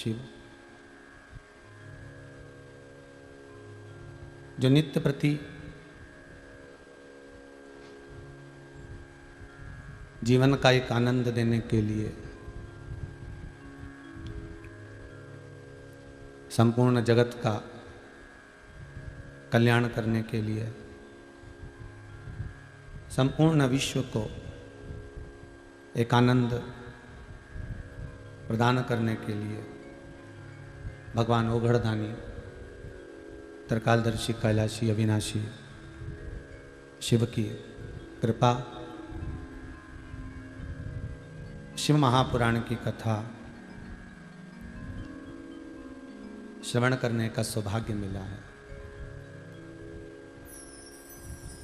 शिव, जो नित्य प्रति जीवन का एक आनंद देने के लिए संपूर्ण जगत का कल्याण करने के लिए संपूर्ण विश्व को एक आनंद प्रदान करने के लिए भगवान ओघड़दानी त्रिकालदर्शी कैलाशी अविनाशी शिव की कृपा, शिव महापुराण की कथा श्रवण करने का सौभाग्य मिला है।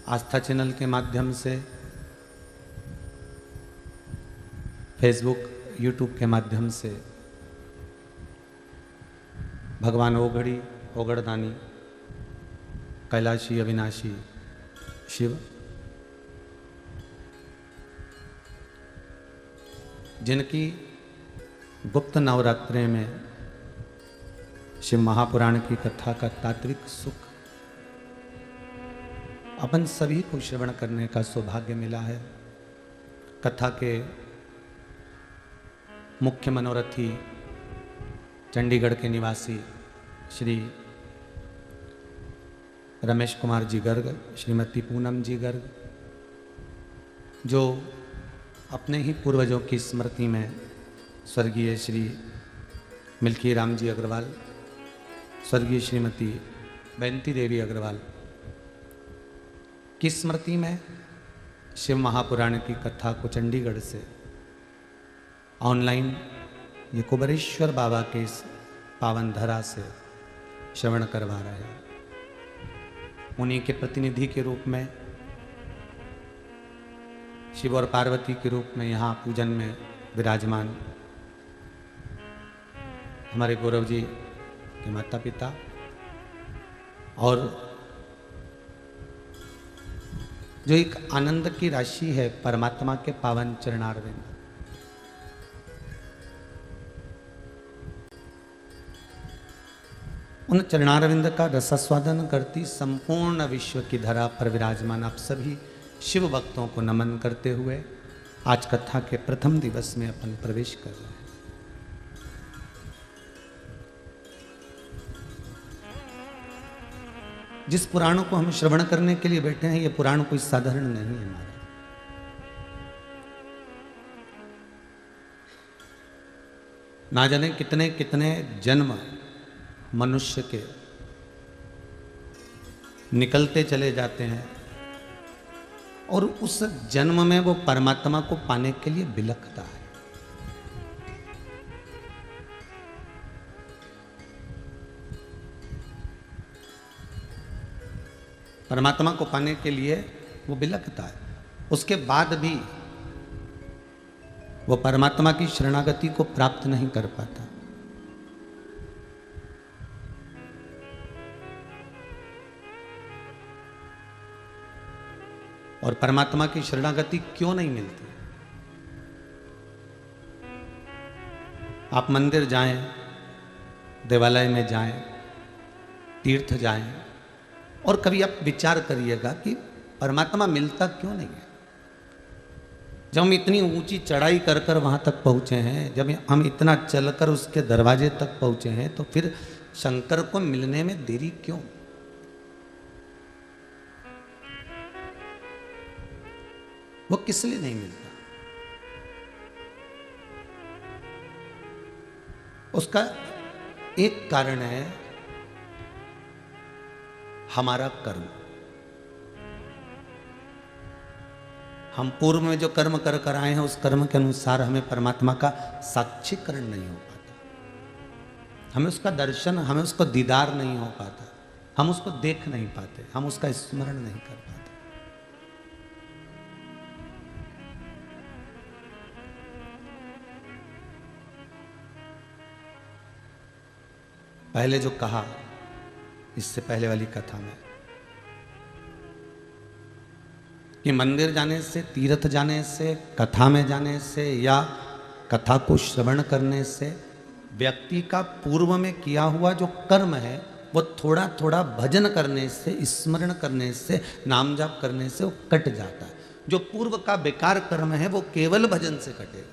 आस्था चैनल के माध्यम से, फेसबुक, यूट्यूब के माध्यम से भगवान ओघड़दानी कैलाशी अविनाशी शिव, जिनकी गुप्त नवरात्रे में शिव महापुराण की कथा का तात्विक सुख अपन सभी को श्रवण करने का सौभाग्य मिला है। कथा के मुख्य मनोरथी चंडीगढ़ के निवासी श्री रमेश कुमार जी गर्ग, श्रीमती पूनम जी गर्ग, जो अपने ही पूर्वजों की स्मृति में स्वर्गीय श्री मिल्खी राम जी अग्रवाल, स्वर्गीय श्रीमती बंती देवी अग्रवाल की स्मृति में शिव महापुराण की कथा को चंडीगढ़ से ऑनलाइन ये कुबरेश्वर बाबा के इस पावन धरा से श्रवण करवा रहे हैं। उन्हीं के प्रतिनिधि के रूप में, शिव और पार्वती के रूप में यहाँ पूजन में विराजमान हमारे गौरव जी के माता पिता और जो एक आनंद की राशि है परमात्मा के पावन चरणारविंद, उन चरणारविंद का रसास्वादन करती संपूर्ण विश्व की धरा पर विराजमान आप सभी शिव भक्तों को नमन करते हुए आज कथा के प्रथम दिवस में अपन प्रवेश कर रहे हैं। जिस पुराण को हम श्रवण करने के लिए बैठे हैं, ये पुराण कोई साधारण नहीं है हमारा। ना जाने कितने कितने जन्म मनुष्य के निकलते चले जाते हैं और उस जन्म में वो परमात्मा को पाने के लिए बिलखता है। परमात्मा को पाने के लिए वो बिलखता है, उसके बाद भी वो परमात्मा की शरणागति को प्राप्त नहीं कर पाता। और परमात्मा की शरणागति क्यों नहीं मिलती? आप मंदिर जाएं, देवालय में जाएं, तीर्थ जाएं और कभी आप विचार करिएगा कि परमात्मा मिलता क्यों नहीं है। जब हम इतनी ऊंची चढ़ाई कर कर वहां तक पहुंचे हैं, जब हम इतना चलकर उसके दरवाजे तक पहुंचे हैं, तो फिर शंकर को मिलने में देरी क्यों? वो किस लिए नहीं मिलता? उसका एक कारण है हमारा कर्म। हम पूर्व में जो कर्म कर कर आए हैं, उस कर्म के अनुसार हमें परमात्मा का साक्षीकरण नहीं हो पाता, हमें उसका दर्शन, हमें उसको दीदार नहीं हो पाता, हम उसको देख नहीं पाते, हम उसका स्मरण नहीं कर पाते। पहले जो कहा इससे पहले वाली कथा में कि मंदिर जाने से, तीर्थ जाने से, कथा में जाने से या कथा को श्रवण करने से व्यक्ति का पूर्व में किया हुआ जो कर्म है वो थोड़ा थोड़ा भजन करने से, स्मरण करने से, नाम जाप करने से वो कट जाता है। जो पूर्व का बेकार कर्म है वो केवल भजन से कटेगा।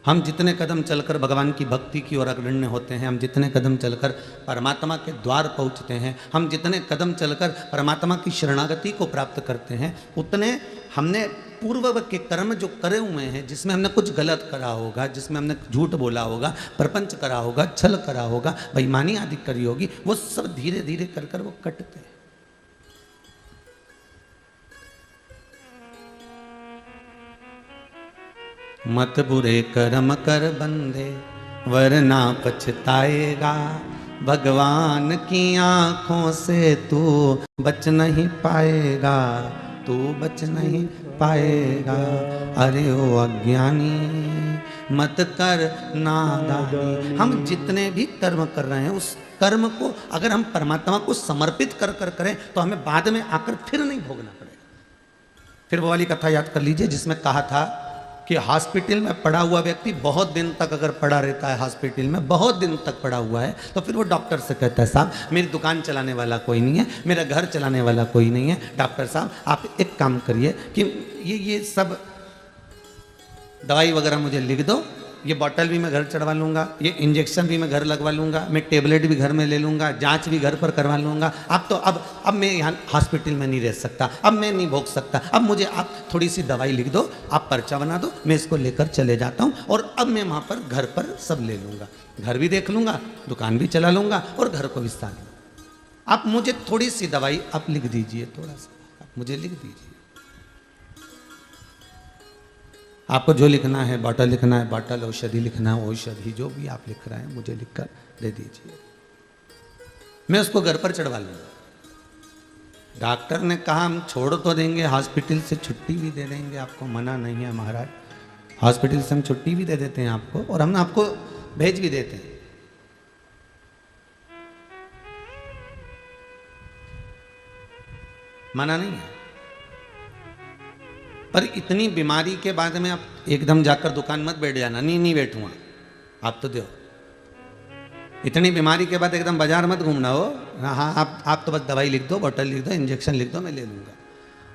हम जितने कदम चलकर भगवान की भक्ति की ओर अग्रण्य होते हैं, हम जितने कदम चलकर परमात्मा के द्वार पहुंचते हैं, हम जितने कदम चलकर परमात्मा की शरणागति को प्राप्त करते हैं, उतने हमने पूर्व के कर्म जो करे हुए हैं, जिसमें हमने कुछ गलत करा होगा, जिसमें हमने झूठ बोला होगा, प्रपंच करा होगा, छल करा होगा, बेईमानी आदि करी होगी, वो सब धीरे धीरे कर कर वो कटते हैं। मत बुरे कर्म कर बंदे वरना पछताएगा, भगवान की आंखों से तू बच नहीं पाएगा, तू बच नहीं पाएगा। अरे ओ अज्ञानी मत कर नादानी। हम जितने भी कर्म कर रहे हैं उस कर्म को अगर हम परमात्मा को समर्पित कर कर करें तो हमें बाद में आकर फिर नहीं भोगना पड़ेगा। फिर वो वाली कथा याद कर लीजिए जिसमें कहा था कि हॉस्पिटल में पड़ा हुआ व्यक्ति बहुत दिन तक अगर पड़ा रहता है, हॉस्पिटल में बहुत दिन तक पड़ा हुआ है, तो फिर वो डॉक्टर से कहता है साहब मेरी दुकान चलाने वाला कोई नहीं है, मेरा घर चलाने वाला कोई नहीं है, डॉक्टर साहब आप एक काम करिए कि ये सब दवाई वगैरह मुझे लिख दो, ये बॉटल भी मैं घर चढ़वा लूँगा, ये इंजेक्शन भी मैं घर लगवा लूँगा, मैं टेबलेट भी घर में ले लूँगा, जांच भी घर पर करवा लूँगा। आप तो अब मैं यहाँ हॉस्पिटल में नहीं रह सकता, अब मैं नहीं भोग सकता, अब मुझे आप थोड़ी सी दवाई लिख दो, आप पर्चा बना दो, मैं इसको लेकर चले जाता हूँ और अब मैं वहाँ पर घर पर सब ले लूँगा, घर भी देख लूँगा, दुकान भी चला लूँगा और घर को भी साथ लूँगा। आप मुझे थोड़ी सी दवाई आप लिख दीजिए, थोड़ा सा आप मुझे लिख दीजिए। आपको जो लिखना है, बॉटल लिखना है बॉटल, औषधि लिखना है औषधि, जो भी आप लिख रहे हैं मुझे लिखकर दे दीजिए, मैं उसको घर पर चढ़वा लूँगा। डॉक्टर ने कहा हम छोड़ तो देंगे, हॉस्पिटल से छुट्टी भी दे देंगे आपको, मना नहीं है महाराज, हॉस्पिटल से हम छुट्टी भी दे देते हैं आपको और हम आपको भेज भी देते हैं। मना नहीं है, पर इतनी बीमारी के बाद में आप एकदम जाकर दुकान मत बैठ जाना, नहीं बैठूंगा, आप तो दो। इतनी बीमारी के बाद एकदम बाजार मत घूमना हो, हाँ आप तो बस दवाई लिख दो, बॉटल लिख दो, इंजेक्शन लिख दो, मैं ले लूँगा।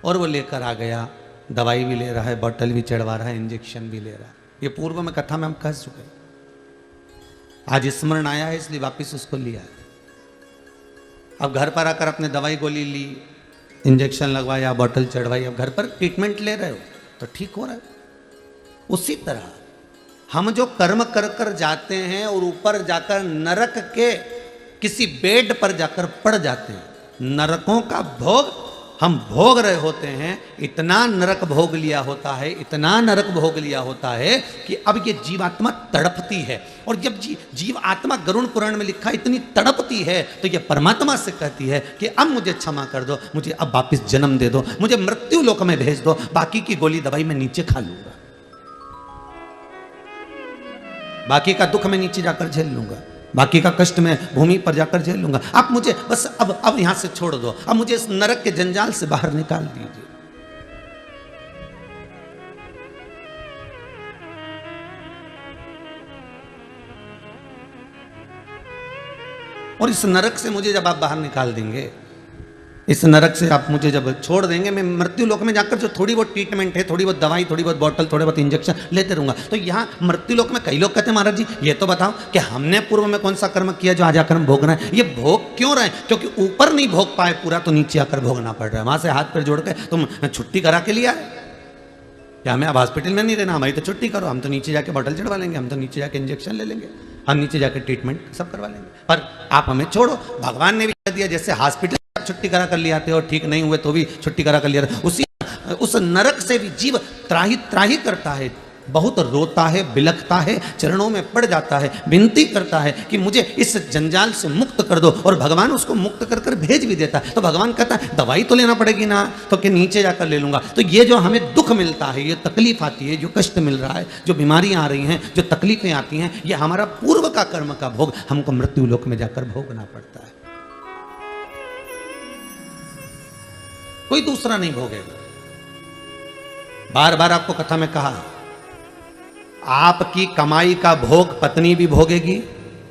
और वो लेकर आ गया, दवाई भी ले रहा है, बॉटल भी चढ़वा रहा है, इंजेक्शन भी ले रहा है। ये पूर्व में कथा में हम कह चुके, आज स्मरण आया है इसलिए वापिस उसको लिया। अब घर पर आकर अपने दवाई गोली ली, इंजेक्शन लगवाया, बॉटल चढ़वाई, अब घर पर ट्रीटमेंट ले रहे हो तो ठीक हो रहा है। उसी तरह हम जो कर्म कर कर जाते हैं और ऊपर जाकर नरक के किसी बेड पर जाकर पड़ जाते हैं, नरकों का भोग हम भोग रहे होते हैं, इतना नरक भोग लिया होता है, इतना नरक भोग लिया होता है कि अब ये जीवात्मा तड़पती है। और जब जीव आत्मा गरुड़ पुराण में लिखा इतनी तड़पती है तो ये परमात्मा से कहती है कि अब मुझे क्षमा कर दो, मुझे अब वापिस जन्म दे दो, मुझे मृत्यु लोक में भेज दो, बाकी की गोली दवाई मैं नीचे खा लूंगा, बाकी का दुख मैं नीचे जाकर झेल लूंगा, बाकी का कष्ट मैं भूमि पर जाकर झेल लूंगा। आप मुझे बस अब यहां से छोड़ दो, अब मुझे इस नरक के जंजाल से बाहर निकाल दीजिए। और इस नरक से मुझे जब आप बाहर निकाल देंगे, इस नरक से आप मुझे जब छोड़ देंगे, मैं मृत्यु लोक में जाकर जो थोड़ी बहुत ट्रीटमेंट है, थोड़ी बहुत दवाई, थोड़ी बहुत बॉटल, थोड़े बहुत इंजेक्शन लेते रहूंगा। तो यहाँ मृत्यु लोक में कई लोग कहते हैं महाराज जी ये तो बताओ कि हमने पूर्व में कौन सा कर्म किया जो आज आकर हम भोग रहे हैं। ये भोग क्यों रहे? क्योंकि ऊपर नहीं भोग पाए पूरा तो नीचे आकर भोगना पड़ रहा है। वहां से हाथ पैर जोड़ के तुम छुट्टी करा के लिया है क्या? हमें अब हॉस्पिटल में नहीं रहना, हमारी तो छुट्टी करो, हम तो नीचे जाके बॉटल चढ़वा लेंगे, हम तो नीचे जाके इंजेक्शन ले लेंगे, हम नीचे जाके ट्रीटमेंट सब करवा लेंगे, पर आप हमें छोड़ो। भगवान ने भी कह दिया जैसे हॉस्पिटल छुट्टी करा कर ले आते हो, ठीक नहीं हुए तो भी छुट्टी करा कर लिया, उस नरक से भी जीव त्राही त्राही करता है, बहुत रोता है, बिलखता है, चरणों में पड़ जाता है, विनती करता है कि मुझे इस जंजाल से मुक्त कर दो, और भगवान उसको मुक्त कर कर भेज भी देता है। तो भगवान कहता है दवाई तो लेना पड़ेगी ना, तो कि नीचे जाकर ले लूंगा। तो ये जो हमें दुख मिलता है, ये तकलीफ आती है, जो कष्ट मिल रहा है, जो बीमारियां आ रही हैं, जो तकलीफें आती हैं, ये हमारा पूर्व का कर्म का भोग हमको मृत्यु लोक में जाकर भोगना पड़ता है। कोई दूसरा नहीं भोगेगा। बार बार आपको कथा में कहा, आपकी कमाई का भोग पत्नी भी भोगेगी,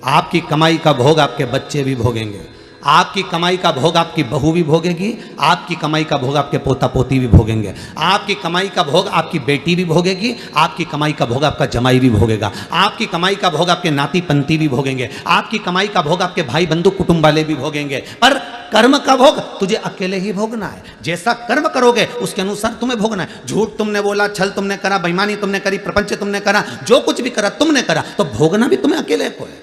आपकी कमाई का भोग आपके बच्चे भी भोगेंगे, आपकी कमाई का भोग आपकी बहू भी भोगेगी, आपकी कमाई का भोग आपके पोता पोती भी भोगेंगे, आपकी कमाई का भोग आपकी बेटी भी भोगेगी, आपकी कमाई का भोग आपका जमाई भी भोगेगा, आपकी कमाई का भोग आपके नाती पंती भी भोगेंगे, आपकी कमाई का भोग आपके भाई बंधु कुटुंब वाले भी भोगेंगे। पर कर्म का भोग तुझे अकेले ही भोगना है। जैसा कर्म करोगे उसके अनुसार तुम्हें भोगना है। झूठ तुमने बोला, छल तुमने करा, बेईमानी तुमने करी, प्रपंच तुमने करा, जो कुछ भी करा तुमने करा, तो भोगना भी तुम्हें अकेले को है।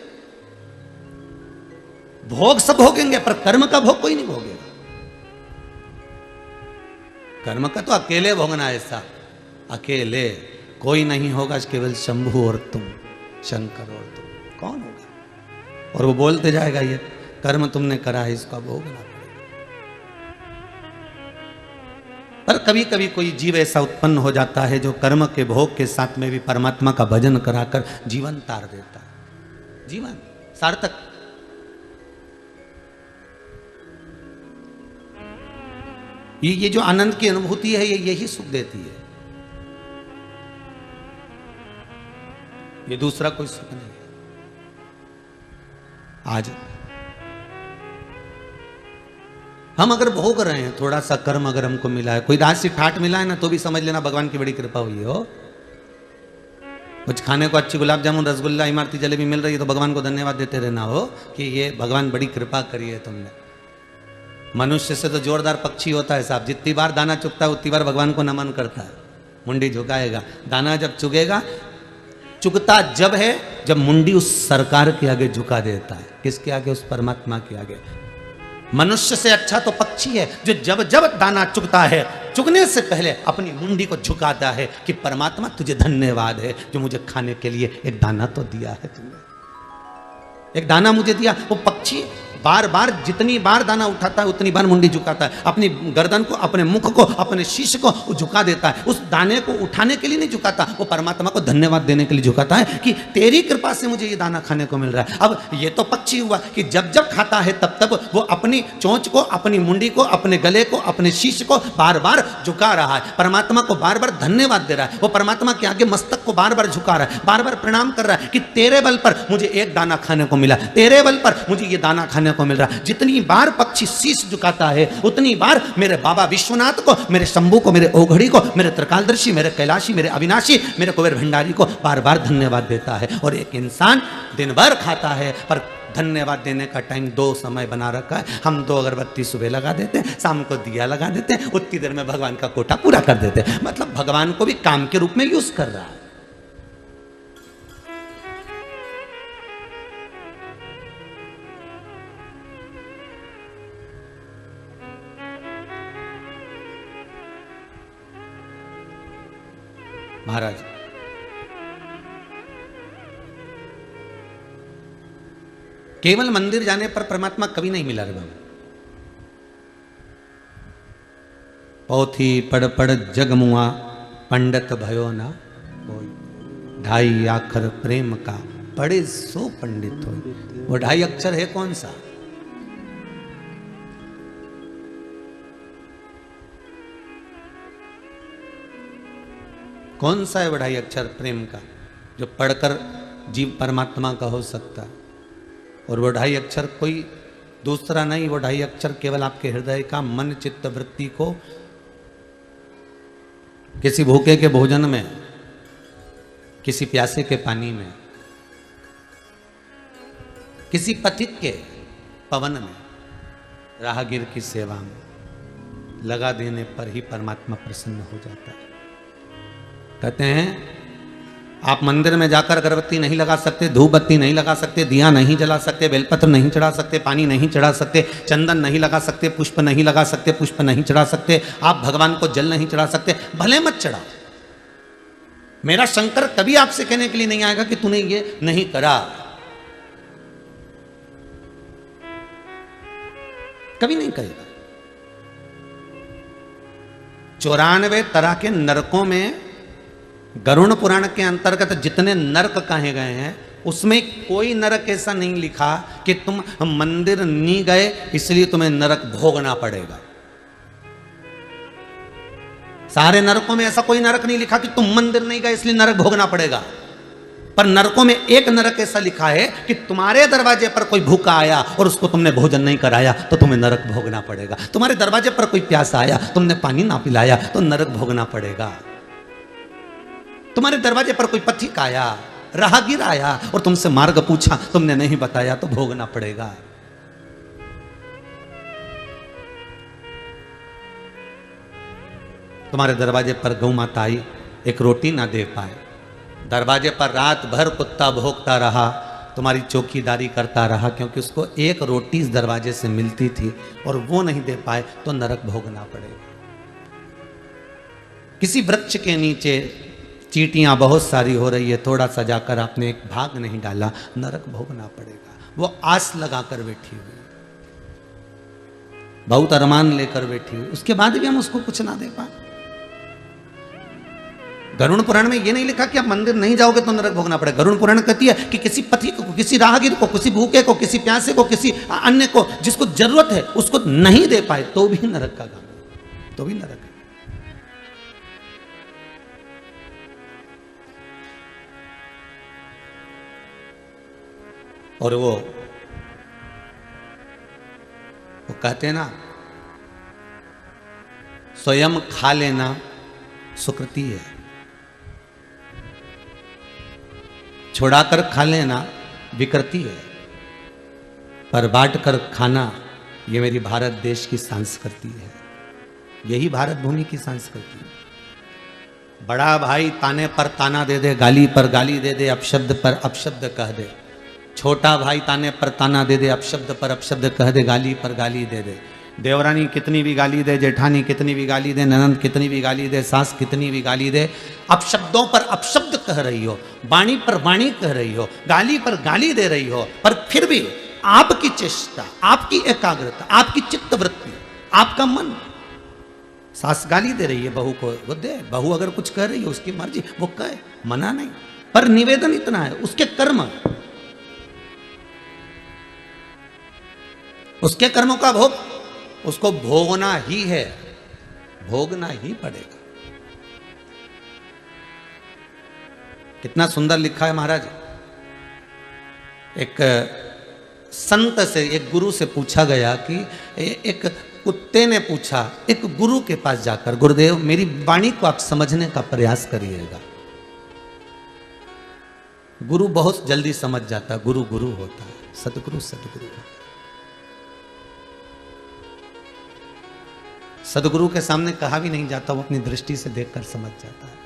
भोग सब भोगेंगे पर कर्म का भोग कोई नहीं भोगेगा। कर्म का तो अकेले भोगना है। ऐसा अकेले कोई नहीं होगा, केवल शंभु और तुम, शंकर और तुम, कौन होगा? और वो बोलते जाएगा, ये कर्म तुमने करा है, इसका भोगना पड़ेगा। पर कभी कभी कोई जीव ऐसा उत्पन्न हो जाता है जो कर्म के भोग के साथ में भी परमात्मा का भजन कराकर जीवन तार देता है, जीवन सार्थक। ये जो आनंद की अनुभूति है, ये यही सुख देती है, ये दूसरा कोई सुख नहीं है। आज हम अगर भोग रहे हैं, थोड़ा सा कर्म अगर हमको मिला है, कोई राशि ठाट मिला है ना, तो भी समझ लेना भगवान की बड़ी कृपा हुई हो। कुछ खाने को अच्छी गुलाब जामुन, रसगुल्ला, इमारती जलेबी मिल रही है तो भगवान को धन्यवाद देते रहना हो कि ये भगवान बड़ी कृपा करी है तुमने। मनुष्य से तो जोरदार पक्षी होता है साहब, जितनी बार दाना चुगता है उतनी बार भगवान को नमन करता है, मुंडी झुकाएगा। दाना जब चुगेगा, चुगता जब है जब मुंडी उस सरकार के आगे झुका देता है। किसके आगे? उस परमात्मा के आगे। मनुष्य से अच्छा तो पक्षी है जो जब जब दाना चुगता है, चुगने से पहले अपनी मुंडी को झुकाता है कि परमात्मा तुझे धन्यवाद है जो मुझे खाने के लिए एक दाना तो दिया है तुमने, एक दाना मुझे दिया। वो पक्षी बार बार जितनी बार दाना उठाता है उतनी बार मुंडी झुकाता है, अपनी गर्दन को, अपने मुख को, अपने शीश को झुका देता है। उस दाने को उठाने के लिए नहीं झुकाता, वो परमात्मा को धन्यवाद देने के लिए झुकाता है कि तेरी कृपा से मुझे ये दाना खाने को मिल रहा है। अब ये तो पक्षी हुआ कि जब जब खाता है तब तब वो अपनी चोंच को, अपनी मुंडी को, अपने गले को, अपने शीश को बार बार झुका रहा है, परमात्मा को बार बार धन्यवाद दे रहा है। वो परमात्मा के आगे मस्तक को बार बार झुका रहा है, बार बार प्रणाम कर रहा है कि तेरे बल पर मुझे एक दाना खाने को मिला, तेरे बल पर मुझे ये दाना खाने को मिल रहा है। जितनी बार पक्षी शीश झुकाता है उतनी बार मेरे बाबा विश्वनाथ को, मेरे शंभू को, मेरे ओघड़ी को, मेरे त्रिकालदर्शी, मेरे कैलाशी, मेरे अविनाशी, मेरे कुबेर भंडारी को बार बार धन्यवाद देता है। और एक इंसान दिन भर खाता है पर धन्यवाद देने का टाइम 2 समय बना रखा है। हम 2 अगरबत्ती सुबह लगा देते हैं, शाम को दिया लगा देते हैं, उतनी देर में भगवान का कोटा पूरा कर देते हैं। मतलब भगवान को भी काम के रूप में यूज कर रहा है। महाराज केवल मंदिर जाने पर परमात्मा कभी नहीं मिला रे बाबा। पोथी पढ़ पढ़ जगमुआ पंडित भयो ना कोई, 2.5 अक्षर प्रेम का पढ़े सो पंडित हो। वो 2.5 अक्षर है कौन सा? कौन सा है 2.5 अक्षर प्रेम का जो पढ़कर जीव परमात्मा का हो सकता है? और वो 2.5 अक्षर कोई दूसरा नहीं, वो 2.5 अक्षर केवल आपके हृदय का, मन चित्त वृत्ति को किसी भूखे के भोजन में, किसी प्यासे के पानी में, किसी पथिक के पवन में, राहगीर की सेवा में लगा देने पर ही परमात्मा प्रसन्न हो जाता है। कहते हैं आप मंदिर में जाकर अगरबत्ती नहीं लगा सकते, धूप बत्ती नहीं लगा सकते, दिया नहीं जला सकते, बेलपत्र नहीं चढ़ा सकते, पानी नहीं चढ़ा सकते, चंदन नहीं लगा सकते, पुष्प नहीं लगा सकते, पुष्प नहीं चढ़ा सकते, आप भगवान को जल नहीं चढ़ा सकते, भले मत चढ़ाओ। मेरा शंकर कभी आपसे कहने के लिए नहीं आएगा कि तूने ये नहीं करा, कभी नहीं कहेगा। 94 तरह के नरकों में गरुड़ पुराण के अंतर्गत जितने नरक कहे गए हैं उसमें कोई नरक ऐसा नहीं लिखा कि तुम मंदिर नहीं गए इसलिए तुम्हें नरक भोगना पड़ेगा। सारे नरकों में ऐसा कोई नरक नहीं लिखा कि तुम मंदिर नहीं गए इसलिए नरक भोगना पड़ेगा। पर नरकों में एक नरक ऐसा लिखा है कि तुम्हारे दरवाजे पर कोई भूखा आया और उसको तुमने भोजन नहीं कराया तो तुम्हें नरक भोगना पड़ेगा। तुम्हारे दरवाजे पर कोई प्यासा आया, तुमने पानी ना पिलाया तो नरक भोगना पड़ेगा। तुम्हारे दरवाजे पर कोई पथिक आया, राहगीर आया और तुमसे मार्ग पूछा, तुमने नहीं बताया तो भोगना पड़ेगा। तुम्हारे दरवाजे पर गौ माता आई, एक रोटी ना दे पाए, दरवाजे पर रात भर कुत्ता भोंकता रहा, तुम्हारी चौकीदारी करता रहा क्योंकि उसको एक रोटी इस दरवाजे से मिलती थी और वो नहीं दे पाए तो नरक भोगना पड़ेगा। किसी वृक्ष के नीचे चींटियां बहुत सारी हो रही है, थोड़ा सा जाकर आपने एक भाग नहीं डाला, नरक भोगना पड़ेगा। वो आस लगाकर बैठी हुई, बहुत अरमान लेकर बैठी हुई, उसके बाद भी हम उसको कुछ ना दे पाए। गरुड़ पुराण में ये नहीं लिखा कि आप मंदिर नहीं जाओगे तो नरक भोगना पड़ेगा। गरुड़ पुराण कहती है कि किसी पथिक को, किसी राहगीर को, किसी भूखे को, किसी प्यासे को, किसी अन्य को जिसको जरूरत है उसको नहीं दे पाए तो भी नरक का काम, तो भी नरक है। और वो कहते हैं ना, स्वयं खा लेना सुकृति है, छुड़ाकर खा लेना विकृति है, पर बांट कर खाना ये मेरी भारत देश की संस्कृति है। यही भारत भूमि की संस्कृति है। बड़ा भाई ताने पर ताना दे दे, गाली पर गाली दे दे, अपशब्द पर अपशब्द कह दे। छोटा भाई ताने पर ताना दे दे, अपशब्द पर अपशब्द कह दे, गाली पर गाली दे दे। देवरानी कितनी भी गाली दे, जेठानी कितनी भी गाली दे, ननंद कितनी भी गाली दे, सास कितनी भी गाली दे, अपशब्दों पर अपशब्द कह रही हो, वाणी पर वाणी कह रही हो, गाली पर गाली दे रही हो, पर फिर भी आपकी चेष्टा, आपकी एकाग्रता, आपकी चित्तवृत्ति, आपका मन, सास गाली दे रही है बहू को, वो दे, बहू अगर कुछ कह रही है उसकी मर्जी, वो कहे, मना नहीं, पर निवेदन इतना है, उसके कर्म, उसके कर्मों का भोग उसको भोगना ही है, भोगना ही पड़ेगा। कितना सुंदर लिखा है महाराज। एक संत से, एक गुरु से पूछा गया कि एक कुत्ते ने पूछा एक गुरु के पास जाकर, गुरुदेव मेरी वाणी को आप समझने का प्रयास करिएगा। गुरु बहुत जल्दी समझ जाता, गुरु गुरु होता है, सदगुरु सदगुरु होता है। सदगुरु के सामने कहा भी नहीं जाता, वो अपनी दृष्टि से देखकर समझ जाता है।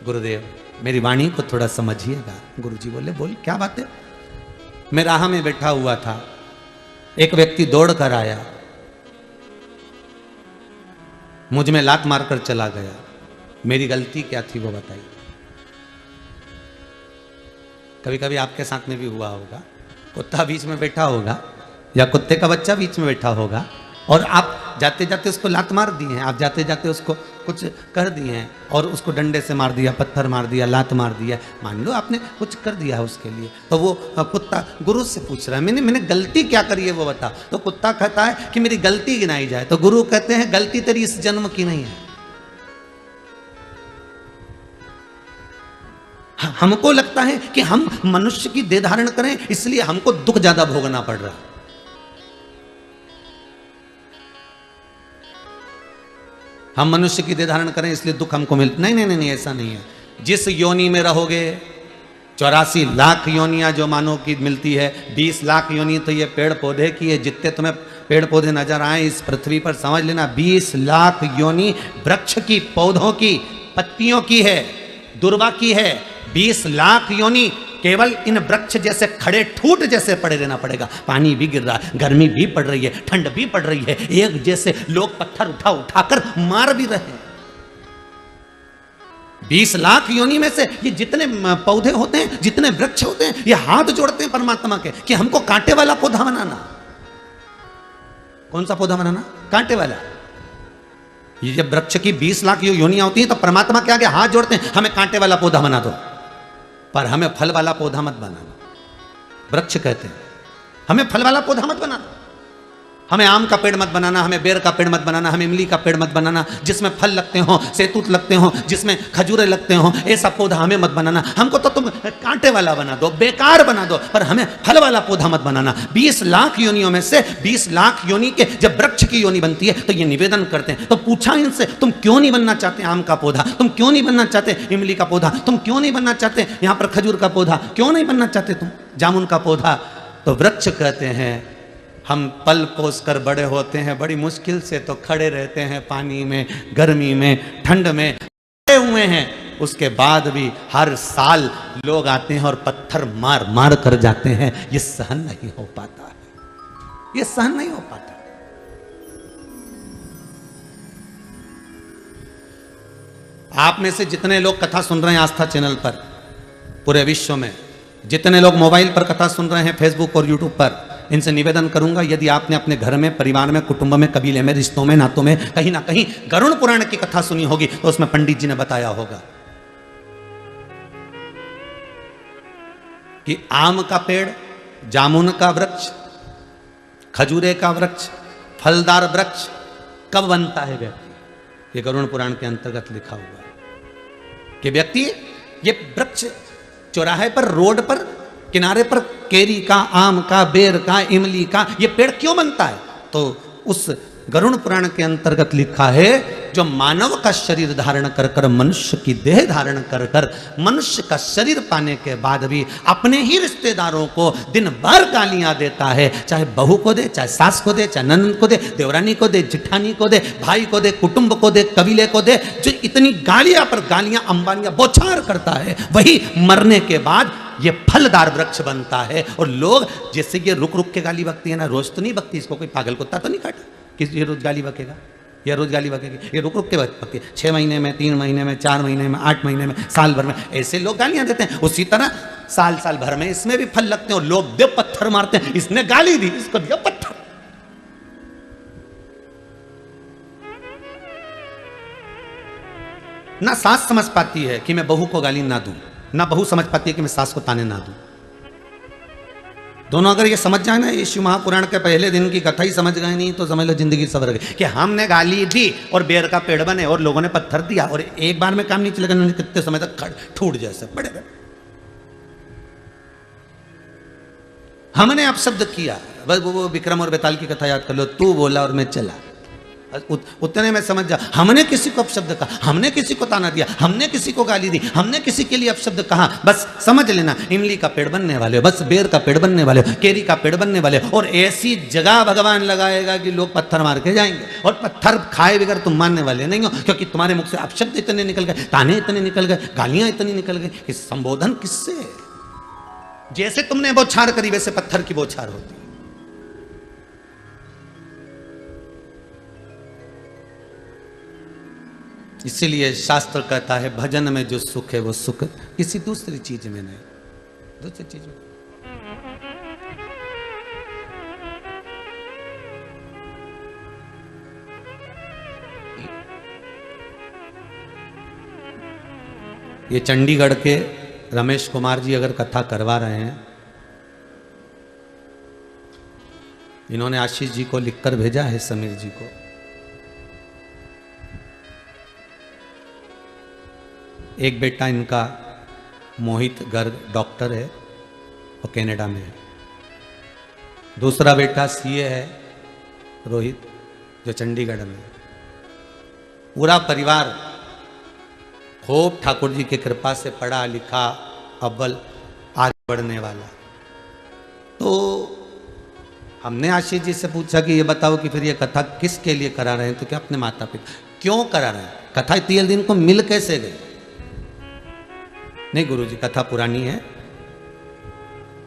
गुरुदेव मेरी वाणी को थोड़ा समझिएगा। गुरुजी बोले, बोल क्या बात है। मैं राह में बैठा हुआ था, एक व्यक्ति दौड़ कर आया, मुझ में लात मारकर चला गया, मेरी गलती क्या थी वो बताइए। कभी कभी आपके साथ में भी हुआ होगा, कुत्ता बीच में बैठा होगा या कुत्ते का बच्चा बीच में बैठा होगा और आप जाते जाते उसको लात मार दी हैं, आप जाते जाते उसको कुछ कर दिए हैं और उसको डंडे से मार दिया, पत्थर मार दिया, लात मार दिया, मान लो आपने कुछ कर दिया उसके लिए, तो वो कुत्ता गुरु से पूछ रहा है मैंने गलती क्या करी है वो बता। तो कुत्ता कहता है कि मेरी गलती गिनाई जाए, तो गुरु कहते हैं गलती तेरी इस जन्म की नहीं है। हमको लगता है कि हम मनुष्य की देह धारण करें इसलिए हमको दुख ज्यादा भोगना पड़ रहा है। हम मनुष्य की देह धारण करें इसलिए दुख हमको मिलता, नहीं नहीं नहीं, ऐसा नहीं है। जिस योनि में रहोगे, 84 लाख योनियां जो मानव की मिलती है, 20 लाख योनि तो ये पेड़ पौधे की है। जितने तुम्हें पेड़ पौधे नजर आए इस पृथ्वी पर समझ लेना 20 लाख योनि वृक्ष की, पौधों की, पत्तियों की है, दुर्वा की है। 20 लाख योनि केवल इन वृक्ष जैसे खड़े ठूट जैसे पड़े रहना पड़ेगा। पानी भी गिर रहा है, गर्मी भी पड़ रही है, ठंड भी पड़ रही है, एक जैसे लोग पत्थर उठा उठाकर मार भी रहे हैं। 20 लाख योनि में से ये जितने पौधे होते हैं, जितने वृक्ष होते हैं, ये हाथ जोड़ते हैं परमात्मा के कि हमको कांटे वाला पौधा बनाना। कौन सा पौधा बनाना? कांटे वाला। ये जब वृक्ष की 20 लाख योनियां होती हैं तो परमात्मा के आगे हाथ जोड़ते हैं, हमें कांटे वाला पौधा बना दो, पर हमें फल वाला पौधा मत बनाना। वृक्ष कहते हैं हमें फल वाला पौधा मत बनाना। हमें आम का पेड़ मत बनाना, हमें बेर का पेड़ मत बनाना, हमें इमली का पेड़ मत बनाना, जिसमें फल लगते हो, सेतूत लगते हो, जिसमें खजूरे लगते हो, ऐसा पौधा हमें मत बनाना। हमको तो तुम कांटे वाला बना दो, बेकार बना दो, पर हमें फल वाला पौधा मत बनाना। 20 लाख योनियों में से 20 लाख योनि के जब वृक्ष की योनि बनती है तो ये निवेदन करते हैं। तो पूछा इनसे, तुम क्यों नहीं बनना चाहते आम का पौधा, तुम क्यों नहीं बनना चाहते इमली का पौधा, तुम क्यों नहीं बनना चाहते यहाँ पर खजूर का पौधा, क्यों नहीं बनना चाहते तुम जामुन का पौधा? तो वृक्ष कहते हैं हम पल पोस कर बड़े होते हैं, बड़ी मुश्किल से तो खड़े रहते हैं, पानी में, गर्मी में, ठंड में खड़े हुए हैं, उसके बाद भी हर साल लोग आते हैं और पत्थर मार मार कर जाते हैं। ये सहन नहीं हो पाता है, ये सहन नहीं हो पाता। आप में से जितने लोग कथा सुन रहे हैं आस्था चैनल पर, पूरे विश्व में जितने लोग मोबाइल पर कथा सुन रहे हैं, फेसबुक और यूट्यूब पर, इनसे निवेदन करूंगा, यदि आपने अपने घर में, परिवार में, कुटुंब में, कबीले में, रिश्तों में, नातों में कहीं ना कहीं गरुड़ पुराण की कथा सुनी होगी तो उसमें पंडित जी ने बताया होगा कि आम का पेड़, जामुन का वृक्ष, खजूरे का वृक्ष, फलदार वृक्ष कब बनता है व्यक्ति। ये गरुड़ पुराण के अंतर्गत लिखा हुआ है कि व्यक्ति ये वृक्ष चौराहे पर, रोड पर, किनारे पर केरी का, आम का, बेर का, इमली का ये पेड़ क्यों बनता है? तो उस गरुड़ पुराण के अंतर्गत लिखा है, जो मानव का शरीर धारण कर कर, मनुष्य की देह धारण कर कर, मनुष्य का शरीर पाने के बाद भी अपने ही रिश्तेदारों को दिन भर गालियां देता है, चाहे बहू को दे, चाहे सास को दे, चाहे ननद को दे, देवरानी को दे, जिठानी को दे, भाई को दे, कुटुंब को दे, कबीले को दे, जो इतनी गालियां पर गालियां अंबानियां बौछार करता है, वही मरने के बाद ये फलदार वृक्ष बनता है। और लोग जैसे ये रुक रुक के गाली बकती है ना, रोज तो नहीं बकती, इसको कोई पागल कुत्ता तो नहीं काटा कि ये रोज गाली बकेगा, ये रोज गाली बकेगी, ये रुक रुक के बकती है। 6 महीने में, 3 महीने में, 4 महीने में, 8 महीने में, साल भर में, ऐसे लोग गालियां देते हैं। उसी तरह साल साल भर में इसमें भी फल लगते हैं और लोग दे पत्थर मारते हैं, इसने गाली दी, इसको दिया पत्थर। ना सास समझ पाती है कि मैं बहू को गाली ना दूं, ना बहू समझ पाती है कि मैं सास को ताने ना दूं। दोनों अगर ये समझ जाए ना, यीशु महापुराण के पहले दिन की कथा ही समझ गए नहीं तो समझ लो जिंदगी सवर गई। कि हमने गाली दी और बेर का पेड़ बने और लोगों ने पत्थर दिया और एक बार में काम नहीं चलेगा, कितने समय तक ठूट जैसे बड़े बड़े। हमने अपशब्द किया, बस वो विक्रम और बेताल की कथा याद कर लो, तू बोला और मैं चला, उतने में समझ जा। हमने किसी को अपशब्द कहा, हमने किसी को ताना दिया, हमने किसी को गाली दी, हमने किसी के लिए अपशब्द कहा, बस समझ लेना इमली का पेड़ बनने वाले हो, बस बेर का पेड़ बनने वाले हो, केरी का पेड़ बनने वाले हो। और ऐसी जगह भगवान लगाएगा कि लोग पत्थर मार के जाएंगे और पत्थर खाए बगैर तुम मानने वाले नहीं हो, क्योंकि तुम्हारे मुख से अपशब्द इतने निकल गए, ताने इतने निकल गए, गालियां इतनी निकल गई कि संबोधन किससे? जैसे तुमने बौछार करी वैसे पत्थर की बौछार होती। इसीलिए शास्त्र कहता है भजन में जो सुख है वो सुख किसी दूसरी चीज में नहीं, दूसरी चीज में। ये चंडीगढ़ के रमेश कुमार जी अगर कथा करवा रहे हैं, इन्होंने आशीष जी को लिखकर भेजा है, समीर जी को। एक बेटा इनका मोहित गर्ग डॉक्टर है, वो कनाडा में है। दूसरा बेटा सीए है रोहित, जो चंडीगढ़ में है। पूरा परिवार खूब ठाकुर जी की कृपा से पढ़ा लिखा, अव्वल आगे बढ़ने वाला। तो हमने आशीष जी से पूछा कि ये बताओ कि फिर ये कथा किसके लिए करा रहे हैं? तो क्या अपने माता पिता क्यों करा रहे हैं? कथा इतने दिन को मिल कैसे गई? नहीं गुरुजी, कथा पुरानी है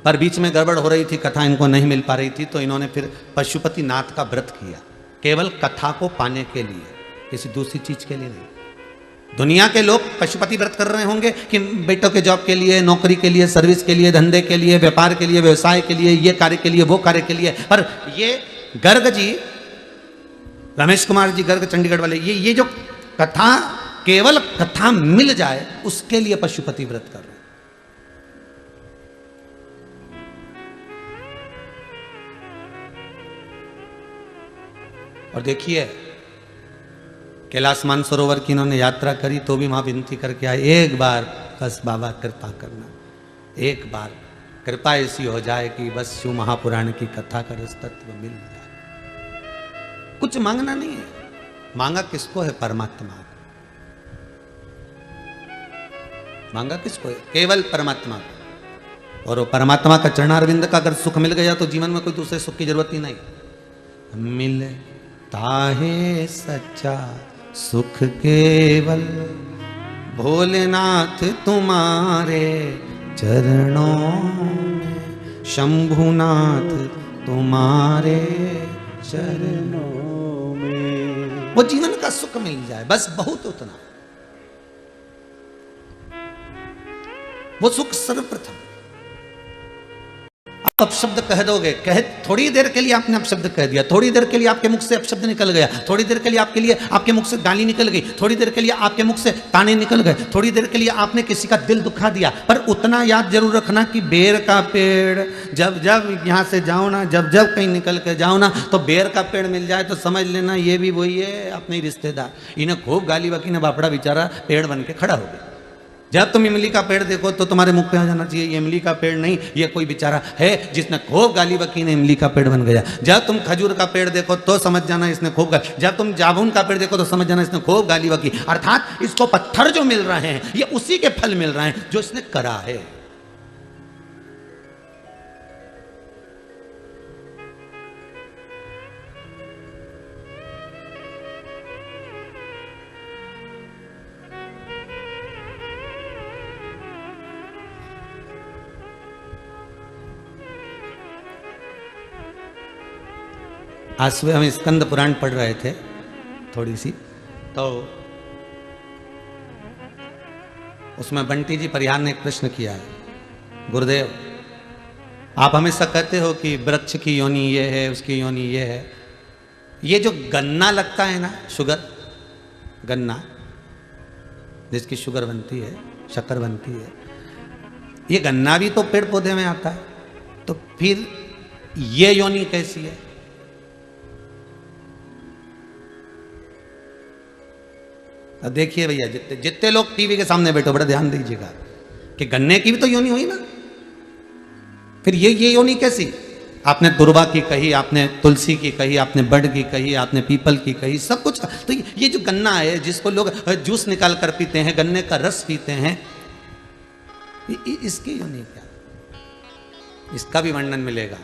पर बीच में गड़बड़ हो रही थी, कथा इनको नहीं मिल पा रही थी, तो इन्होंने फिर पशुपति नाथ का व्रत किया, केवल कथा को पाने के लिए, किसी दूसरी चीज के लिए नहीं। दुनिया के लोग पशुपति व्रत कर रहे होंगे कि बेटों के जॉब के लिए, नौकरी के लिए, सर्विस के लिए, धंधे के लिए, व्यापार के लिए, व्यवसाय के लिए, ये कार्य के लिए, वो कार्य के लिए। पर ये गर्ग जी, रमेश कुमार जी गर्ग चंडीगढ़ वाले, ये जो कथा, केवल कथा मिल जाए उसके लिए पशुपति व्रत कर रहे हैं। और देखिए कैलाश मानसरोवर की इन्होंने यात्रा करी तो भी वहां विनती करके आए, एक बार बस बाबा कृपा करना, एक बार कृपा ऐसी हो जाए कि बस शिव महापुराण की कथा का रस तत्व मिल जाए। कुछ मांगना नहीं है, मांगा किसको है? परमात्मा। मांगा किसको है? केवल परमात्मा को। और वो परमात्मा का चरणारविंद का अगर सुख मिल गया तो जीवन में कोई दूसरे सुख की जरूरत ही नहीं। मिलता है सच्चा सुख केवल भोलेनाथ तुम्हारे चरणों में, शंभुनाथ तुम्हारे चरणों में। वो जीवन का सुख मिल जाए बस, बहुत उतना। वो सुख सर्वप्रथम। आप अपशब्द कह दोगे, कह थोड़ी देर के लिए आपने अपशब्द कह दिया, थोड़ी देर के लिए आपके मुख से अपशब्द निकल गया, थोड़ी देर के लिए आपके मुख से गाली निकल गई, थोड़ी देर के लिए आपके मुख से ताने निकल गए, थोड़ी देर के लिए आपने किसी का दिल दुखा दिया, पर उतना याद जरूर रखना कि बेर का पेड़ जब जब यहाँ से जाओ ना, जब जब कहीं निकल के जाओ ना, तो बेर का पेड़ मिल जाए तो समझ लेना ये भी वही है, अपने रिश्तेदार। इन्हें खूब गाली बकी ने बापड़ा बेचारा पेड़ बन के खड़ा हो गया। जब तुम इमली का पेड़ देखो तो तुम्हारे मुख पे आ जाना चाहिए ये इमली का पेड़ नहीं, ये कोई बेचारा है जिसने खूब गाली बकी ने इमली का पेड़ बन गया। जब तुम खजूर का पेड़ देखो तो समझ जाना इसने खूब गाली, जब तुम जामुन का पेड़ देखो तो समझ जाना इसने खूब गाली बकी। अर्थात इसको पत्थर जो मिल रहे हैं ये उसी के फल मिल रहे हैं जो इसने करा है। आज सुबह हम स्कंद पुराण पढ़ रहे थे थोड़ी सी, तो उसमें बंटी जी परिहार ने एक प्रश्न किया है, गुरुदेव आप हमेशा कहते हो कि वृक्ष की योनि ये है, उसकी योनि ये है, ये जो गन्ना लगता है ना, शुगर, गन्ना जिसकी शुगर बनती है, शक्कर बनती है, ये गन्ना भी तो पेड़ पौधे में आता है, तो फिर ये योनि कैसी है? अब देखिए भैया, जितने लोग टीवी के सामने बैठो बड़ा ध्यान दीजिएगा कि गन्ने की भी तो योनि हुई ना, फिर ये योनि कैसी? आपने दुर्वा की कही, आपने तुलसी की कही, आपने बड़ की कही, आपने पीपल की कही, सब कुछ। तो ये जो गन्ना है जिसको लोग जूस निकाल कर पीते हैं, गन्ने का रस पीते हैं, इसकी योनि क्या? इसका भी वर्णन मिलेगा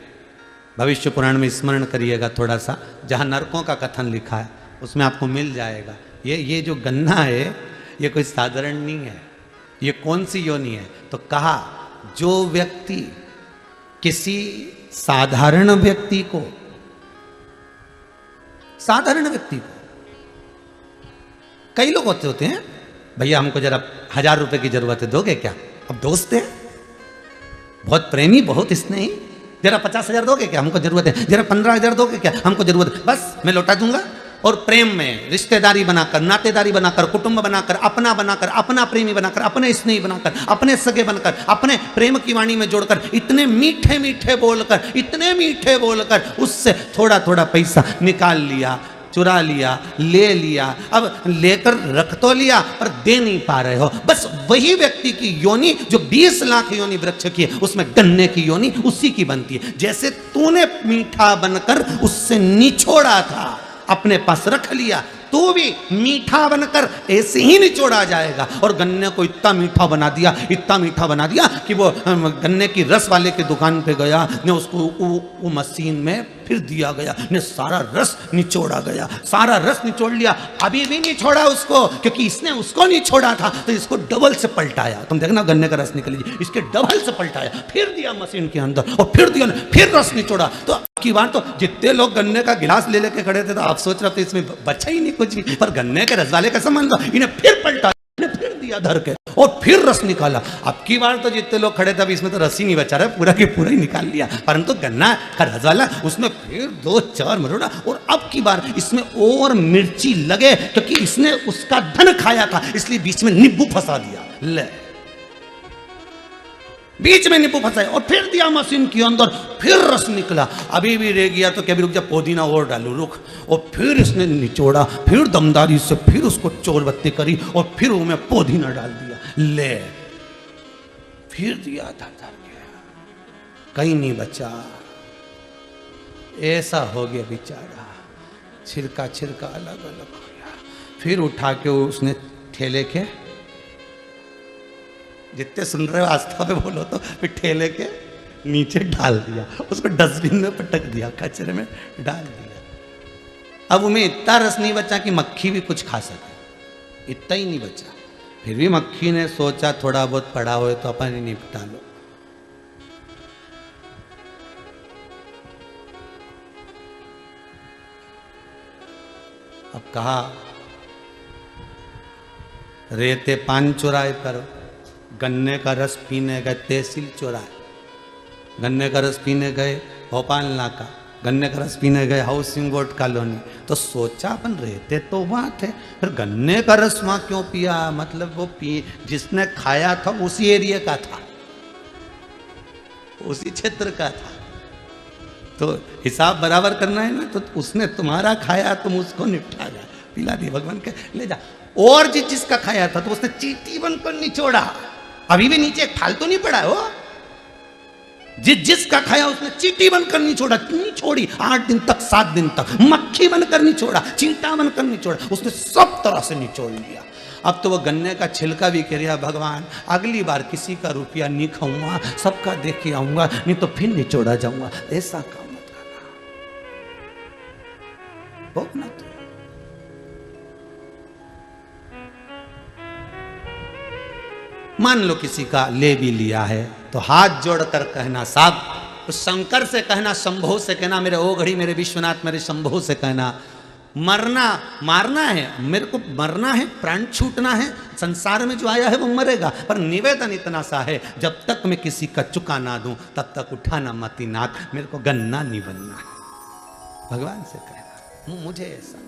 भविष्य पुराण में, स्मरण करिएगा थोड़ा सा, जहां नरकों का कथन लिखा है उसमें आपको मिल जाएगा। ये जो गन्ना है ये कोई साधारण नहीं है, ये कौन सी योनि है? तो कहा जो व्यक्ति किसी साधारण व्यक्ति को, साधारण व्यक्ति को, कई लोग होते हैं भैया हमको जरा 1000 रुपए की जरूरत है, दोगे क्या? अब दोस्त है, बहुत प्रेमी, बहुत स्नेही, जरा 50,000 दोगे क्या? हमको जरूरत है। जरा 15,000 दोगे क्या? हमको जरूरत है। बस मैं लौटा दूंगा। और प्रेम में रिश्तेदारी बनाकर, नातेदारी बनाकर, कुटुंब बनाकर, अपना प्रेमी बनाकर, अपने स्नेही बनाकर, अपने सगे बनकर, अपने प्रेम की वाणी में जोड़कर, इतने मीठे मीठे बोलकर, इतने मीठे बोलकर उससे थोड़ा थोड़ा पैसा निकाल लिया, चुरा लिया, ले लिया। अब लेकर रख तो लिया पर दे नहीं पा रहे हो। बस वही व्यक्ति की योनि जो 20 लाख योनि वृक्ष की है, उसमें गन्ने की योनि उसी की बनती है। जैसे तूने मीठा बनकर उससे निचोड़ा था, अपने पास रख लिया, तो भी मीठा बनकर ऐसे ही निचोड़ा जाएगा। और गन्ने को इतना मीठा बना दिया, इतना मीठा बना दिया कि वो गन्ने की रस वाले की दुकान पे गया ने, उसको वो मशीन में फिर दिया गया ने, सारा रस निचोड़ा गया, सारा रस निचोड़ लिया। अभी भी नहीं छोड़ा उसको, क्योंकि इसने उसको नहीं छोड़ा था तो इसको डबल से पलटाया। तुम देखना गन्ने का रस निकल लीजिए, इसके डबल से पलटाया, फिर दिया मशीन के अंदर और फिर दिया, फिर रस निचोड़ा। तो की बात, तो जितने लोग गन्ने का गिलास ले लेके खड़े थे तो आप सोच रहे थे इसमें बचा ही नहीं कुछ भी, पर गन्ने के रस वाले का संबंध, इन्हें फिर पलटा, इन्हें फिर दिया धर के और फिर रस निकाला। अब की बार तो जितने लोग खड़े थे अब इसमें तो रस ही नहीं बचा रहा, पूरा के पूरा ही निकाल लिया। परंतु गन्ना का रस वाला उसमें फिर 2-4 मरोड़ा, और अब की बार इसमें और मिर्ची लगे, क्योंकि इसने उसका धन खाया था, इसलिए बीच में नींबू फंसा दिया। ले बीच में नींबू फंसाया और फिर दिया मशीन के अंदर, फिर रस निकला। अभी भी रह गया तो क्या भी रुक जा, पुदीना और डालू, रुक। और फिर इसने निचोड़ा, फिर दमदारी से फिर उसको चोरबत्ती करी और फिर वो में पुदीना डाल दिया, ले फिर दिया, धर धर के, कहीं नहीं बचा। ऐसा हो गया बेचारा, छिरका छिरका अलग अलग हो गया। फिर उठा के उसने ठेले के, जितने सुन रहे हो आस्था पे बोलो, तो फिर ठेले के नीचे डाल दिया, उसको डस्टबिन में पटक दिया, कचरे में डाल दिया। अब उनमें इतना रस नहीं बचा कि मक्खी भी कुछ खा सके, इतना ही नहीं बचा। फिर भी मक्खी ने सोचा थोड़ा बहुत पड़ा हो तो अपन ही निपटा लो। अब कहा रेते पान चुराए करो, गन्ने का रस पीने गए तहसील चौराहे, गन्ने का रस पीने गए भोपाल नाका, गन्ने का रस पीने गए हाउसिंग बोर्ड कॉलोनी। तो सोचा अपन रहते तो वहाँ थे, फिर गन्ने का रस वहाँ क्यों पिया? मतलब वो जिसने खाया था उसी एरिया का था, उसी क्षेत्र का था, तो हिसाब बराबर करना है ना। तो उसने तुम्हारा खाया, तुम उसको निपटा जा, पिला दिया, भगवान के ले जा। और जिसका खाया था तो उसने चींटी बनकर निचोड़ा, अभी भी नीचे एक फालतू नहीं पड़ा है वो। जिसका खाया उसने चींटी बनकर निचोड़ा, नहीं छोड़ी 8 दिन तक 7 दिन तक, मक्खी बनकर निचोड़ा, चींटा बनकर निचोड़ा, उसने सब तरह से निचोड़ लिया। अब तो वो गन्ने का छिलका भी कह रहा, भगवान अगली बार किसी का रुपया नहीं खाऊंगा, सबका देख के आऊंगा, नहीं तो फिर निचोड़ा जाऊंगा। ऐसा काम मत करना, भोगना तो। मान लो किसी का ले भी लिया है तो हाथ जोड़कर कहना, साहब उस शंकर से कहना, शंभो से कहना, मेरे ओ घड़ी, मेरे विश्वनाथ, मेरे शंभो से कहना, मरना मारना है, मेरे को मरना है, प्राण छूटना है, संसार में जो आया है वो मरेगा, पर निवेदन इतना सा है, जब तक मैं किसी का चुका ना दूं तब तक उठाना मती नाथ, मेरे को गन्ना नहीं बनना है। भगवान से कहना, मुझे ऐसा।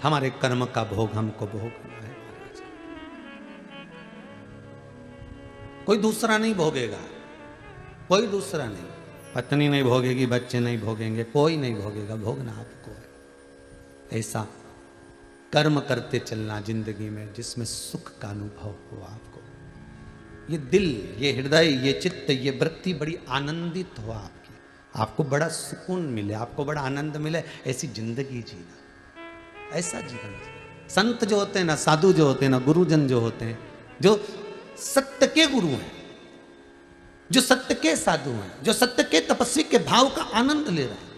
हमारे कर्म का भोग हमको भोगना है महाराज, कोई दूसरा नहीं भोगेगा, कोई दूसरा नहीं, पत्नी नहीं भोगेगी, बच्चे नहीं भोगेंगे, कोई नहीं भोगेगा, भोगना आपको है। ऐसा कर्म करते चलना जिंदगी में जिसमें सुख का अनुभव हो आपको, ये दिल, ये हृदय, ये चित्त, ये वृत्ति बड़ी आनंदित हो आपकी, आपको बड़ा सुकून मिले, आपको बड़ा आनंद मिले, ऐसी जिंदगी जीना, ऐसा जीवन। संत जो होते हैं ना, साधु जो होते हैं ना, गुरुजन जो होते हैं, जो सत्य के गुरु हैं, जो सत्य के साधु हैं, जो सत्य के तपस्वी के भाव का आनंद ले रहे हैं,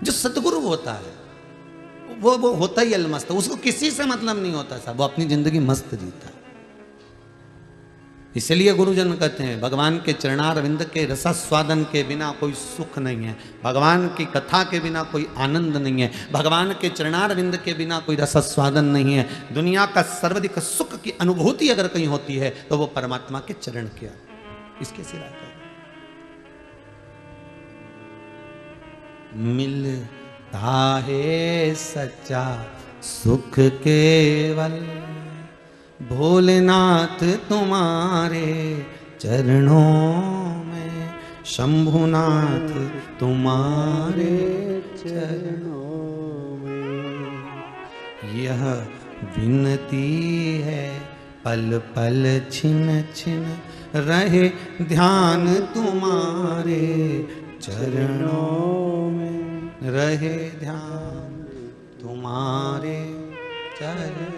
जो सतगुरु होता है वो होता ही अलमस्त, उसको किसी से मतलब नहीं होता साहब, वो अपनी जिंदगी मस्त जीता है। इसलिए गुरुजन कहते हैं भगवान के चरणारविंद के रसास्वादन के बिना कोई सुख नहीं है, भगवान की कथा के बिना कोई आनंद नहीं है, भगवान के चरणारविंद के बिना कोई रसास्वादन नहीं है। दुनिया का सर्वाधिक सुख की अनुभूति अगर कहीं होती है तो वो परमात्मा के चरण के, इसके सिवा मिलता है सच्चा सुख केवल भोलेनाथ तुम्हारे चरणों में, शंभुनाथ तुम्हारे चरणों में, यह विनती है पल पल छिन छिन रहे ध्यान तुम्हारे चरणों में, रहे ध्यान तुम्हारे चरणों।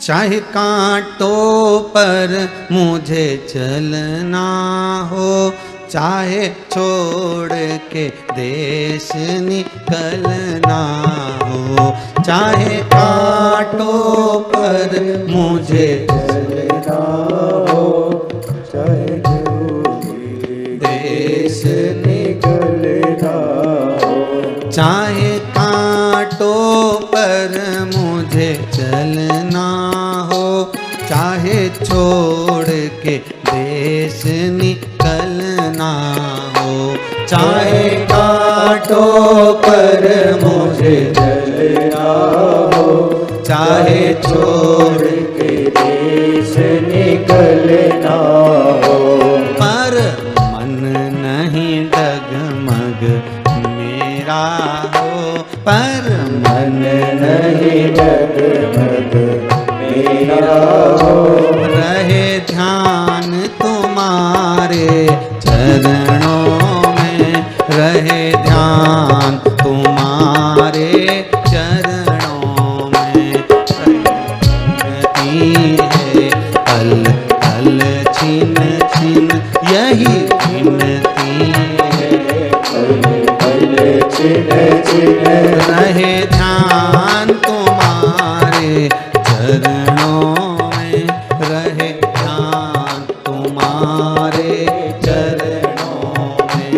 चाहे कांटों पर मुझे चलना हो, चाहे छोड़ के देश निकलना हो, चाहे कांटों पर मुझे चलना हो, चाहे देश निकलना हो, चाहे कांटों चाहे काटो पर मुझे जलना हो, चाहे छोड़ के देश निकलना हो, पर मन नहीं डगमग मेरा हो, पर मन नहीं डगमग मेरा हो, रहे ध्यान तुम्हारे चरणों में, रहे ध्यान तुम्हारे चरणों में, विनती है पल पल छिन छिन, यही विनती है पल पल छिन छिन, रहे ध्यान तुम्हारे चरणों में, रहे ध्यान तुम्हारे चरणों में।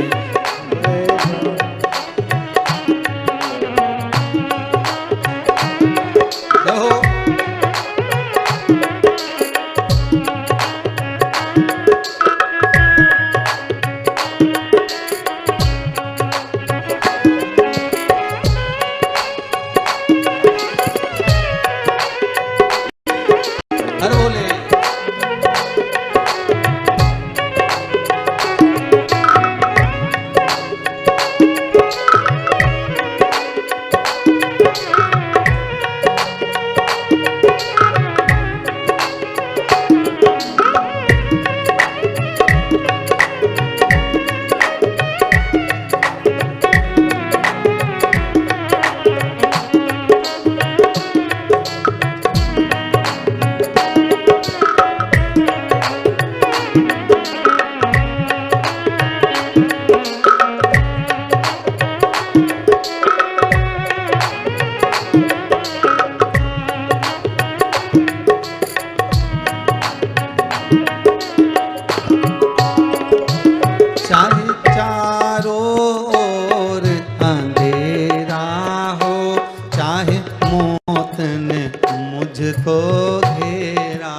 हर बोले चाहे चारों ओर अंधेरा हो, चाहे मौत ने मुझको घेरा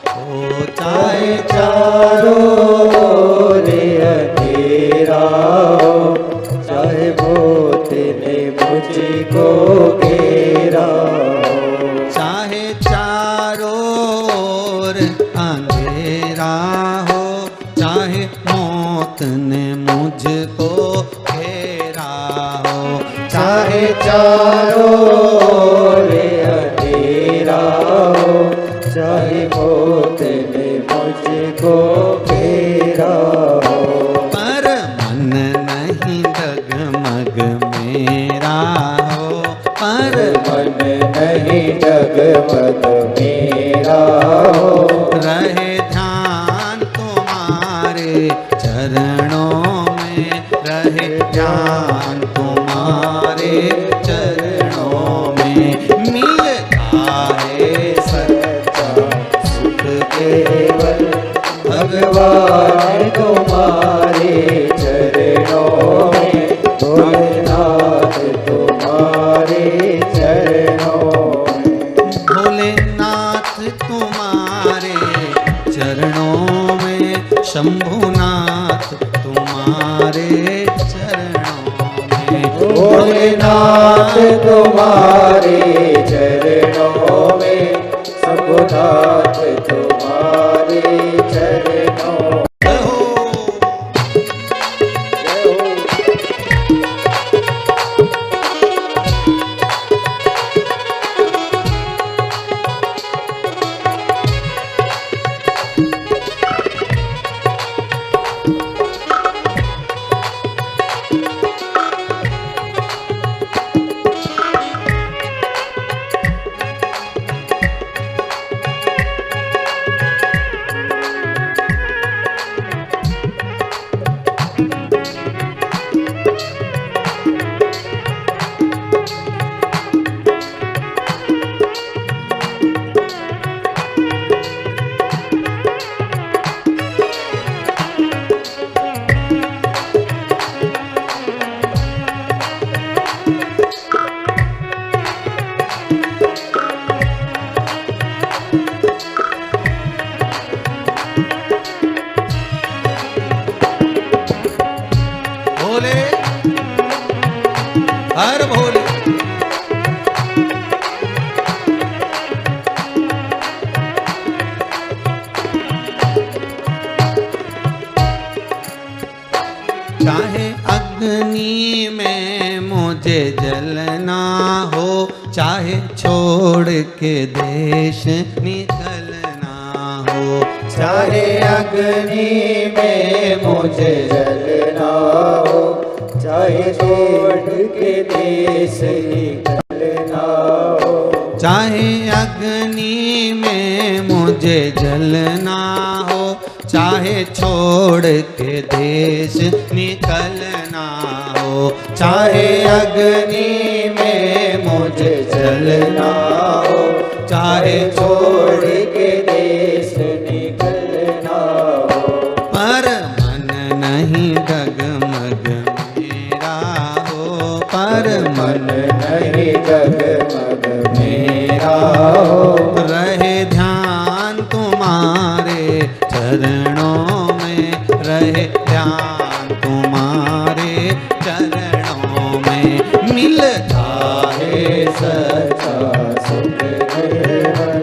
हो, चाहे चारों ओर अंधेरा हो, चाहे मौत ने मुझको घेरा हो, चाहे चारों ओर अंधेरा हो, चाहे मौत ने मुझको घेरा हो, चाहे चारों ओर अंधेरा हो, चाहे मौत ने मुझको घेरा हो, पर मन नहीं डगमग मेरा हो, पर मन नहीं डगमग मेरा हो, रहे ध्यान तुम्हारे चरणों में, रहे ध्यान तुम्हारे चरणों में, मिलता है सच्चा सुख केवल भगवान तुम्हारे चरणों में, भोलेनाथ तुम्हारे चरणों में, भोलेनाथ तुम्हारे चरणों में, शंभुनाथ तुम्हारे चरणों में, भोलेनाथ तुम्हारे चरणों में, शंभुनाथ तुम्हारे चरणों में। भोले, हर भोले। चाहे अग्नि में मुझे जलना हो, चाहे छोड़ के देश निकलना हो, चाहे अग्नि में मुझे जलना हो, चाहे छोड़ के देश निकलना हो, चाहे अग्नि में मुझे जलना हो, चाहे छोड़ के देश निकलना हो, चाहे अग्नि में मुझे जलना हो, चाहे छोड़ के देश निकलना हो, पर मन नहीं डगमग मेरा हो, पर मन नहीं डगमग मेरा हो, रहे ध्यान तुम्हारे चरणों में, रहे ध्यान तुम्हारे चरणों में, मिलता है सच्चा सुख निर्मल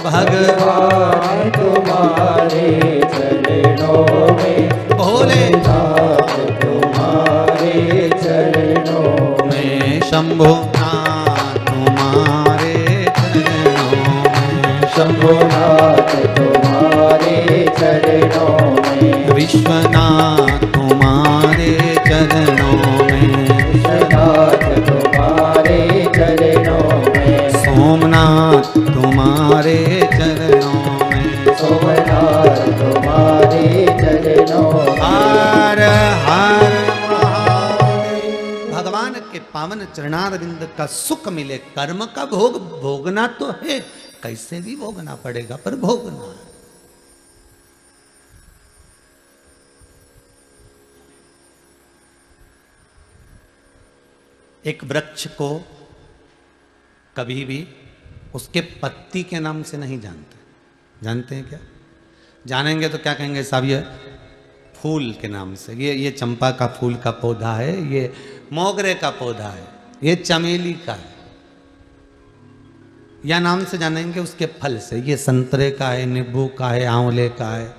भगवान तुम्हारे चरणों में, भोलेनाथ तुम्हारे चरणों में, शंभुनाथ तुम्हारे चरणों में, शंभुनाथ तुम्हारे चरणों में, विश्वनाथ तुम्हारे चरणों में, विश्वनाथ तुम्हारे चरणों में, सोमनाथ तुम्हारे चरणों में, सोमनाथ तुम्हारे चरणों में, हर हर महादेव। भगवान के पावन चरणारविंद का सुख मिले, कर्म का भोग भोगना तो है, कैसे भी भोगना पड़ेगा, पर भोगना है। एक वृक्ष को कभी भी उसके पत्ती के नाम से नहीं जानते। जानते हैं क्या? जानेंगे तो क्या कहेंगे साहब, ये फूल के नाम से, ये चंपा का फूल का पौधा है, ये मोगरे का पौधा है, ये चमेली का है, या नाम से जानेंगे उसके फल से, ये संतरे का है, नींबू का है, आंवले का है।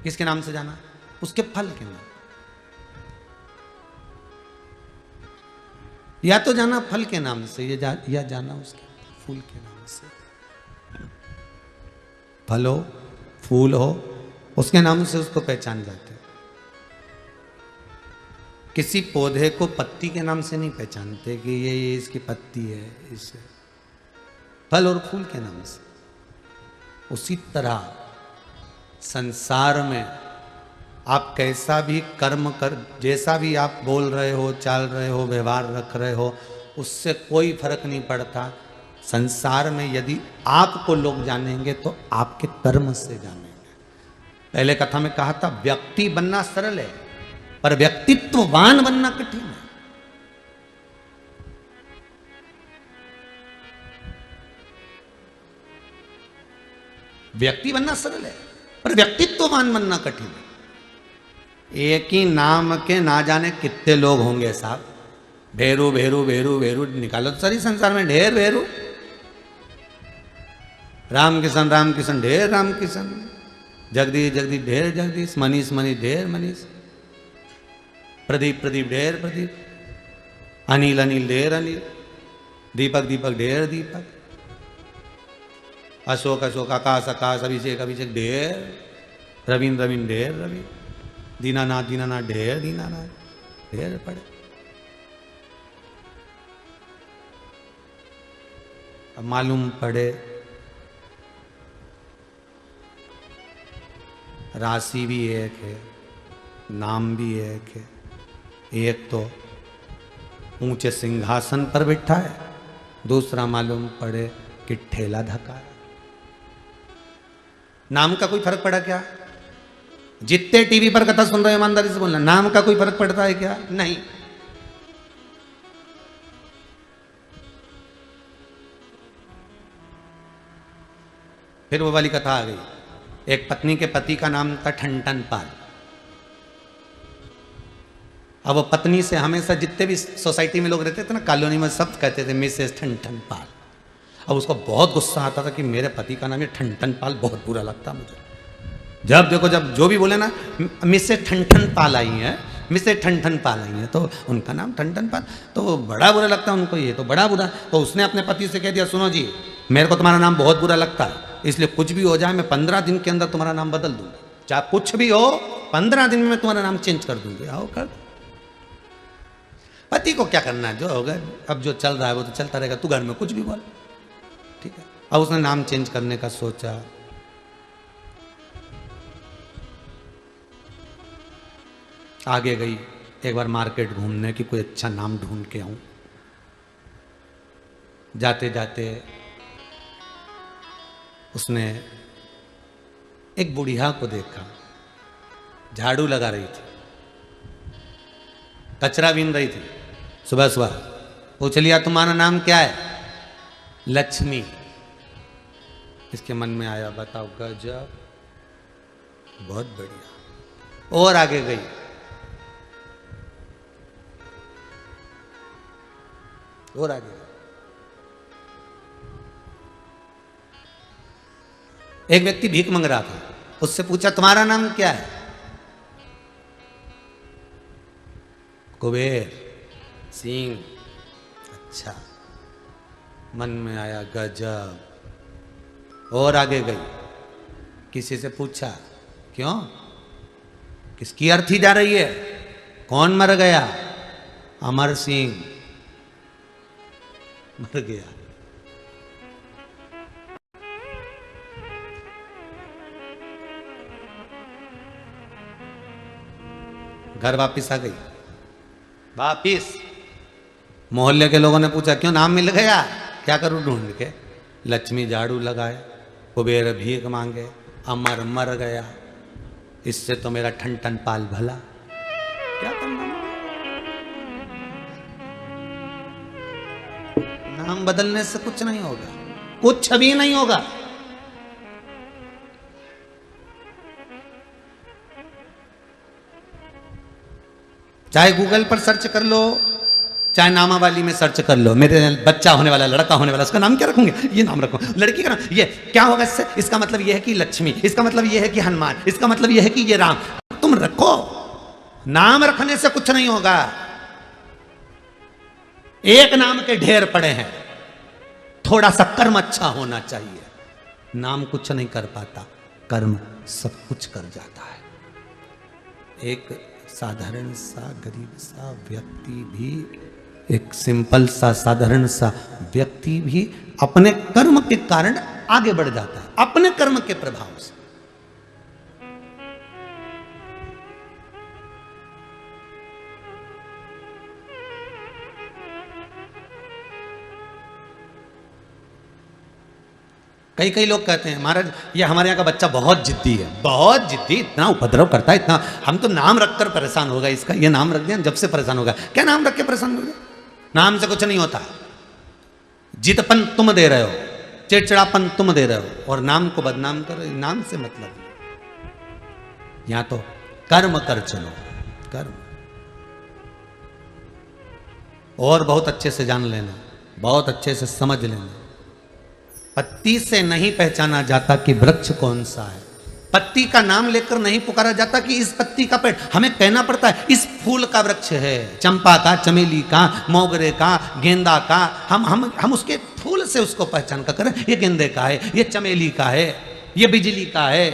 किसके नाम से जाना? उसके फल के नाम। या तो जाना फल के नाम से, या जाना उसके फूल के नाम से। फल हो, फूल हो, उसके नाम से उसको पहचान जाते। किसी पौधे को पत्ती के नाम से नहीं पहचानते कि ये इसकी पत्ती है, इसे फल और फूल के नाम से। उसी तरह संसार में आप कैसा भी कर्म कर, जैसा भी आप बोल रहे हो, चाल रहे हो, व्यवहार रख रहे हो, उससे कोई फर्क नहीं पड़ता। संसार में यदि आपको लोग जानेंगे तो आपके कर्म से जानेंगे। पहले कथा में कहा था, व्यक्ति बनना सरल है पर व्यक्तित्ववान बनना कठिन है। व्यक्ति बनना सरल है पर व्यक्तित्ववान बनना कठिन है। एक ही नाम के ना जाने कितने लोग होंगे साहब। भेरू भेरू भेरू भेरू निकालो तो सारी संसार में ढेर भेरू। राम किशन ढेर राम किशन, जगदीश जगदीश ढेर जगदीश, मनीष मनीष ढेर मनीष, प्रदीप प्रदीप ढेर प्रदीप, अनिल अनिल ढेर अनिल, दीपक दीपक ढेर दीपक, अशोक अशोक, आकाश आकाश, अभिषेक अभिषेक ढेर, रवीन रवीन ढेर रवीन, दीनानाथ दीनानाथ ढेर दीनानाथ ढेर पड़े। अब मालूम पड़े राशि भी एक है, नाम भी एक है। एक तो ऊंचे सिंहासन पर बैठा है, दूसरा मालूम पड़े कि ठेला धका है। नाम का कोई फर्क पड़ा क्या? जितने टीवी पर कथा सुन रहे हो ईमानदारी से बोलना, नाम का कोई फर्क पड़ता है क्या? नहीं। फिर वो वाली कथा आ गई। एक पत्नी के पति का नाम था ठनठन पाल। अब वो पत्नी से हमेशा जितने भी सोसाइटी में लोग रहते थे ना, कॉलोनी में, सब कहते थे मिसेस ठन पाल। अब उसको बहुत गुस्सा आता था कि मेरे पति का नाम ये ठन पाल, बहुत बुरा लगता मुझे। जब देखो, जब जो भी बोले ना मिसेस ठन पाल आई है, मिसेस ठन पाल आई है, तो उनका नाम ठन पाल, तो बड़ा बुरा लगता उनको, ये तो बड़ा बुरा। तो उसने अपने पति से कह दिया, सुनो जी, मेरे को तुम्हारा नाम बहुत बुरा लगता है, इसलिए कुछ भी हो जाए मैं 15 दिन के अंदर तुम्हारा नाम बदल दूंगी, चाहे कुछ भी हो 15 दिन में मैं तुम्हारा नाम चेंज कर दूंगी। आओ कर दो। पति को क्या करना है, जो होगा अब जो चल रहा है वो तो चलता रहेगा, तू घर में कुछ भी बोल, ठीक है। अब उसने नाम चेंज करने का सोचा। आगे गई, एक बार मार्केट घूमने की कोई अच्छा नाम ढूंढ के आऊं। जाते जाते उसने एक बुढ़िया को देखा, झाड़ू लगा रही थी, कचरा बीन रही थी सुबह सुबह। पूछ लिया, तुम्हारा नाम क्या है? लक्ष्मी। इसके मन में आया, बताओ गजब, बहुत बढ़िया। और आगे गई, और आगे गई। एक व्यक्ति भीख मांग रहा था, उससे पूछा तुम्हारा नाम क्या है? कुबेर सिंह। अच्छा, मन में आया गजब। और आगे गई, किसी से पूछा, क्यों, किसकी अर्थी जा रही है? कौन मर गया? अमर सिंह मर गया। घर वापिस आ गई, वापिस। मोहल्ले के लोगों ने पूछा, क्यों, नाम मिल गया? क्या करूं ढूंढ के? लक्ष्मी झाड़ू लगाए, कुबेर भीख मांगे, अमर मर गया, इससे तो मेरा ठन पाल भला। क्या करना, नाम बदलने से कुछ नहीं होगा, कुछ भी नहीं होगा। चाहे गूगल पर सर्च कर लो, चाहे नामावली में सर्च कर लो, मेरे बच्चा होने वाला, लड़का होने वाला, उसका नाम क्या रखूंगे? ये नाम रखूं। लड़की का नाम ये क्या होगा इससे? इसका मतलब ये है कि लक्ष्मी, इसका मतलब ये है कि हनुमान, इसका मतलब ये है कि ये राम। तुम रखो, नाम रखने से कुछ नहीं होगा। एक नाम के ढेर पड़े हैं, थोड़ा सा कर्म अच्छा होना चाहिए। नाम कुछ नहीं कर पाता, कर्म सब कुछ कर जाता है। एक साधारण सा गरीब सा व्यक्ति भी, एक सिंपल सा साधारण सा व्यक्ति भी अपने कर्म के कारण आगे बढ़ जाता है, अपने कर्म के प्रभाव से। कई कई लोग कहते हैं, महाराज ये हमारे यहाँ का बच्चा बहुत जिद्दी है, बहुत जिद्दी, इतना उपद्रव करता है, इतना, हम तो नाम रखकर परेशान हो गए, इसका ये नाम रख दिया, जब से परेशान हो गया। क्या नाम रख के परेशान हो गए? नाम से कुछ नहीं होता। जिदपन तुम दे रहे हो, चिड़चिड़ापन तुम दे रहे हो, और नाम को बदनाम करो, नाम से मतलब। यहाँ तो कर्म कर चलो, कर्म। और बहुत अच्छे से जान लेना, बहुत अच्छे से समझ लेना, पत्ती से नहीं पहचाना जाता कि वृक्ष कौन सा है। पत्ती का नाम लेकर नहीं पुकारा जाता कि इस पत्ती का पेड़, हमें कहना पड़ता है इस फूल का वृक्ष है, चंपा का, चमेली का, मोगरे का, गेंदा का। हम उसके फूल से उसको पहचान कर करें, ये गेंदे का है, ये चमेली का है, ये बिजली का है।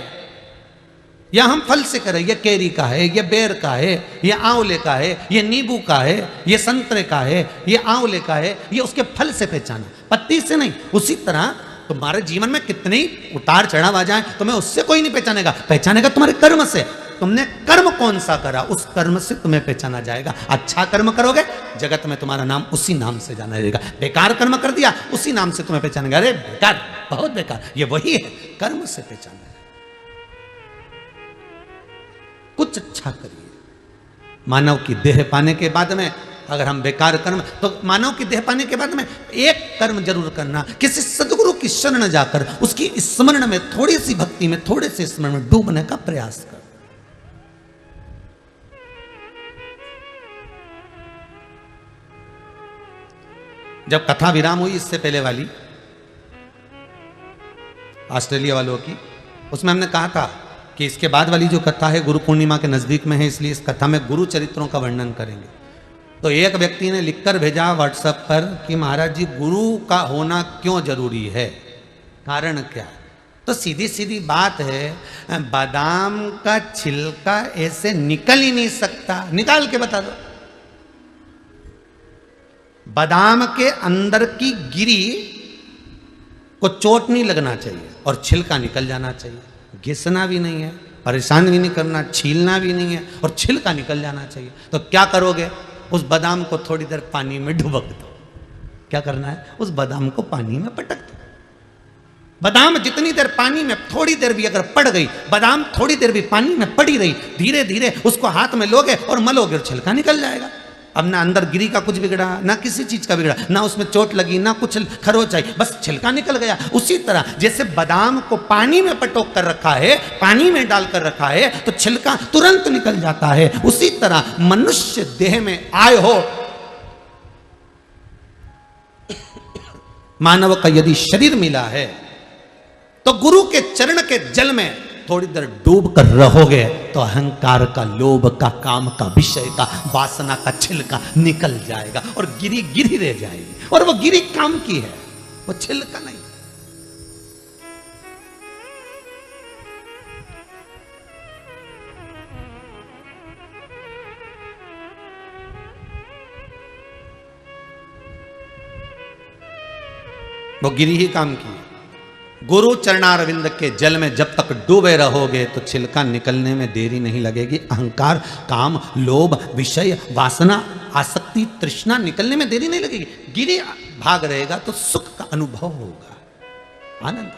या हम फल से करें, ये केरी का है, ये बेर का है, ये आंवले का है, ये नींबू का है, ये संतरे का है, ये आंवले का है, ये उसके फल से पहचाना, पत्ती से नहीं। उसी तरह तुम्हारे जीवन में कितनी उतार चढ़ाव आ जाए, तुम्हें उससे कोई नहीं पहचानेगा, पहचानेगा तुम्हारे कर्म से। तुमने कर्म कौन सा करा, उस कर्म से तुम्हें पहचाना जाएगा। अच्छा कर्म करोगे, जगत में तुम्हारा नाम उसी नाम से जाना जाएगा। बेकार कर्म कर दिया, उसी नाम से तुम्हें पहचानेगा, अरे बेकार, बहुत बेकार, ये वही है, कर्म से पहचाना है। कुछ अच्छा करिए। मानव की देह पाने के बाद में अगर हम बेकार कर्म, तो मानव की देह पाने के बाद में एक कर्म जरूर करना, किसी सदगुरु की शरण जाकर उसकी स्मरण में, थोड़ी सी भक्ति में, थोड़े से स्मरण में डूबने का प्रयास कर। जब कथा विराम हुई इससे पहले वाली ऑस्ट्रेलिया वालों की, उसमें हमने कहा था कि इसके बाद वाली जो कथा है गुरु पूर्णिमा के नजदीक में है, इसलिए इस कथा में गुरु चरित्रों का वर्णन करेंगे। तो एक व्यक्ति ने लिखकर भेजा व्हाट्सएप पर कि महाराज जी गुरु का होना क्यों जरूरी है, कारण क्या है? तो सीधी सीधी बात है, बादाम का छिलका ऐसे निकल ही नहीं सकता, निकाल के बता दो। बादाम के अंदर की गिरी को चोट नहीं लगना चाहिए और छिलका निकल जाना चाहिए। घिसना भी नहीं है, परेशान भी नहीं करना, छीलना भी नहीं है और छिलका निकल जाना चाहिए। तो क्या करोगे? उस बादाम को थोड़ी देर पानी में डुबक दो। क्या करना है? उस बादाम को पानी में पटक दो। बादाम जितनी देर पानी में, थोड़ी देर भी अगर पड़ गई, बादाम थोड़ी देर भी पानी में पड़ी रही, धीरे धीरे उसको हाथ में लोगे और मलोगे और छिलका निकल जाएगा। अब ना अंदर गिरी का कुछ बिगड़ा, ना किसी चीज का बिगड़ा, ना उसमें चोट लगी, ना कुछ खरोच आई, बस छिलका निकल गया। उसी तरह जैसे बादाम को पानी में पटोक कर रखा है, पानी में डालकर रखा है, तो छिलका तुरंत निकल जाता है। उसी तरह मनुष्य देह में आए हो, मानव का यदि शरीर मिला है तो गुरु के चरण के जल में थोड़ी देर डूब कर रहोगे तो अहंकार का, लोभ का, काम का, विषय का, वासना का छिलका निकल जाएगा और गिरी गिरी रह जाएगी। और वो गिरी काम की है, वो छिलका नहीं। वो गिरी ही काम की है। गुरु चरणारविंद के जल में जब तक डूबे रहोगे तो छिलका निकलने में देरी नहीं लगेगी। अहंकार, काम, लोभ, विषय, वासना, आसक्ति, तृष्णा निकलने में देरी नहीं लगेगी। गिरी भाग रहेगा तो सुख का अनुभव होगा, आनंद।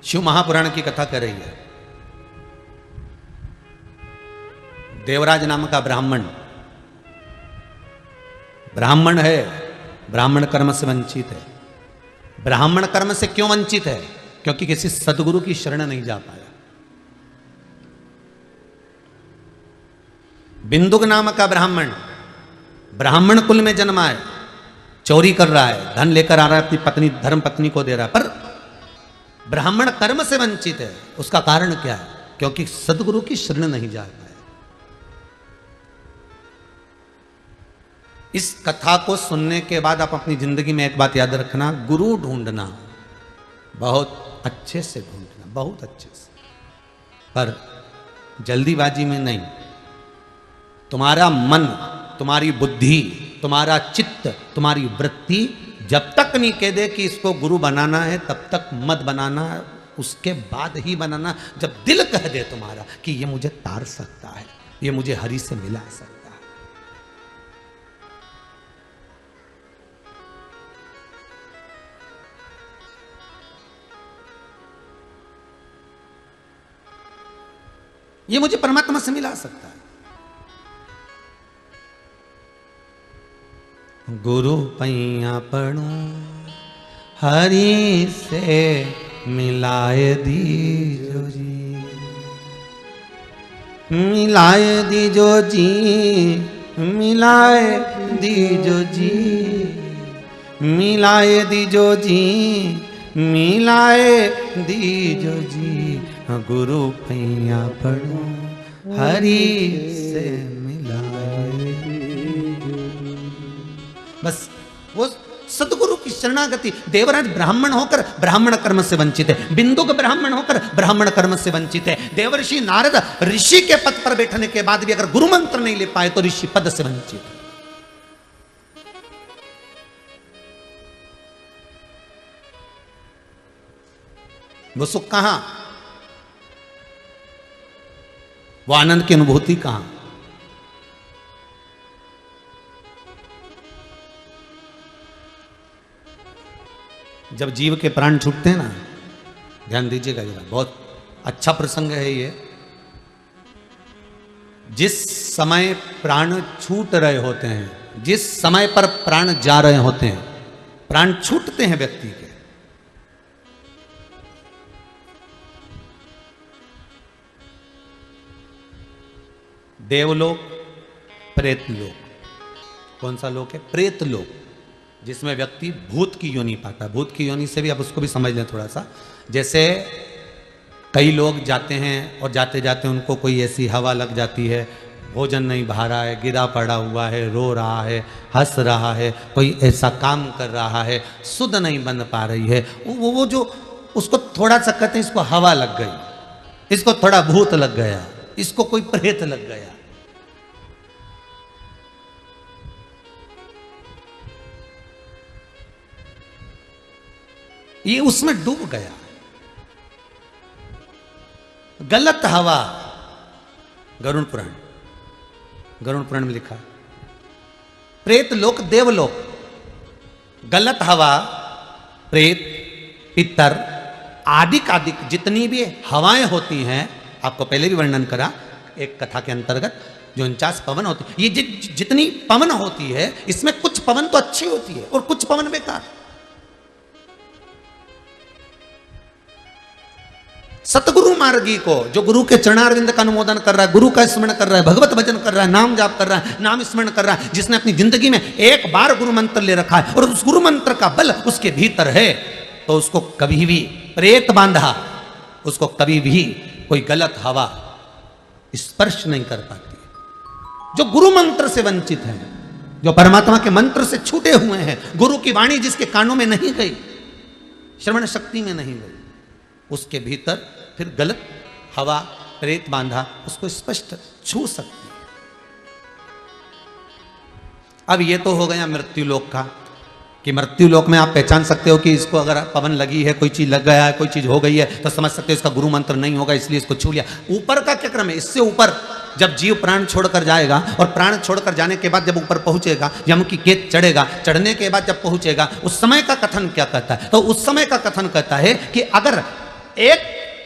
शिव महापुराण की कथा कर रही है। देवराज नाम का ब्राह्मण है, ब्राह्मण कर्म से वंचित है। ब्राह्मण कर्म से क्यों वंचित है? क्योंकि किसी सदगुरु की शरण नहीं जा पाया। बिंदुक नाम का ब्राह्मण कुल में जन्मा है, चोरी कर रहा है, धन लेकर आ रहा है, अपनी पत्नी, धर्म पत्नी को दे रहा है, पर ब्राह्मण कर्म से वंचित है। उसका कारण क्या है? क्योंकि सदगुरु की शरण नहीं जा पाया। इस कथा को सुनने के बाद आप अपनी जिंदगी में एक बात याद रखना, गुरु ढूंढना, बहुत अच्छे से ढूंढना, बहुत अच्छे से, पर जल्दीबाजी में नहीं। तुम्हारा मन, तुम्हारी बुद्धि, तुम्हारा चित्त, तुम्हारी वृत्ति जब तक नहीं कह दे कि इसको गुरु बनाना है तब तक मत बनाना, उसके बाद ही बनाना। जब दिल कह दे तुम्हारा कि ये मुझे तार सकता है, ये मुझे हरि से मिला सकता है, ये मुझे परमात्मा से मिला सकता है। गुरु पैया पढ़ू हरि से मिलाए दीजो जी, मिलाए दीजो जी, मिलाए दीजो जी, मिलाए दीजो जी, मिलाए दीजो जी। गुरु पैया पढ़ू हरि से मिलाए। बस वो सदगुरु की शरणागति। देवराज ब्राह्मण होकर ब्राह्मण कर्म से वंचित है, बिंदुक ब्राह्मण होकर ब्राह्मण कर्म से वंचित है। देवर्षि नारद ऋषि के पद पर बैठने के बाद भी अगर गुरु मंत्र नहीं ले पाए तो ऋषि पद से वंचित है। वो सुख कहां, वो आनंद की अनुभूति कहां? जब जीव के प्राण छूटते हैं ना, ध्यान दीजिएगा जरा, बहुत अच्छा प्रसंग है ये। जिस समय प्राण छूट रहे होते हैं, जिस समय पर प्राण जा रहे होते हैं, प्राण छूटते हैं व्यक्ति के, देवलोक, प्रेत लोक। कौन सा लोक है? प्रेत लोक, जिसमें व्यक्ति भूत की योनि पाता है। भूत की योनि से भी अब उसको भी समझ लें थोड़ा सा। जैसे कई लोग जाते हैं और जाते जाते उनको कोई ऐसी हवा लग जाती है, भोजन नहीं भा रहा है, गिरा पड़ा हुआ है, रो रहा है, हंस रहा है, कोई ऐसा काम कर रहा है, शुद्ध नहीं बन पा रही है, वो जो उसको थोड़ा सा कहते हैं इसको हवा लग गई, इसको थोड़ा भूत लग गया, इसको कोई प्रेत लग गया। ये उसमें डूब गया। गलत हवा, गरुड़ पुराण में लिखा, प्रेत लोक, देवलोक, गलत हवा, प्रेत, पितर, आदिक जितनी भी हवाएं होती हैं, आपको पहले भी वर्णन करा एक कथा के अंतर्गत, जो 49 पवन होती है, ये जितनी पवन होती है, इसमें कुछ पवन तो अच्छी होती है और कुछ पवन बेकार। सतगुरु मार्गी को, जो गुरु के चरणारविंद का अनुमोदन कर रहा है, गुरु का स्मरण कर रहा है, भगवत भजन कर रहा है, नाम जाप कर रहा है, नाम स्मरण कर रहा है, जिसने अपनी जिंदगी में एक बार गुरु मंत्र ले रखा है और उस गुरु मंत्र का बल उसके भीतर है, तो उसको कभी भी प्रेत बांधा, उसको कभी भी कोई गलत हवा स्पर्श नहीं कर पाती। जो गुरु मंत्र से वंचित है, जो परमात्मा के मंत्र से छूटे हुए हैं, गुरु की वाणी जिसके कानों में नहीं गई, श्रवण शक्ति में नहीं गई, उसके भीतर फिर गलत हवा, प्रेत बांधा उसको स्पष्ट छू सकती है। अब ये तो हो गया मृत्यु लोक का, कि मृत्यु लोक में आप पहचान सकते हो कि इसको अगर पवन लगी है, कोई चीज लग गया है, कोई चीज हो गई है, तो समझ सकते हो इसका गुरु मंत्र नहीं होगा, इसलिए इसको छू लिया। ऊपर का क्या क्रम है? इससे ऊपर जब जीव प्राण छोड़कर जाएगा और प्राण छोड़कर जाने के बाद जब ऊपर पहुंचेगा, यम की गेट चढ़ेगा, चढ़ने के बाद जब पहुंचेगा, उस समय का कथन क्या कहता है? तो उस समय का कथन कहता है कि अगर एक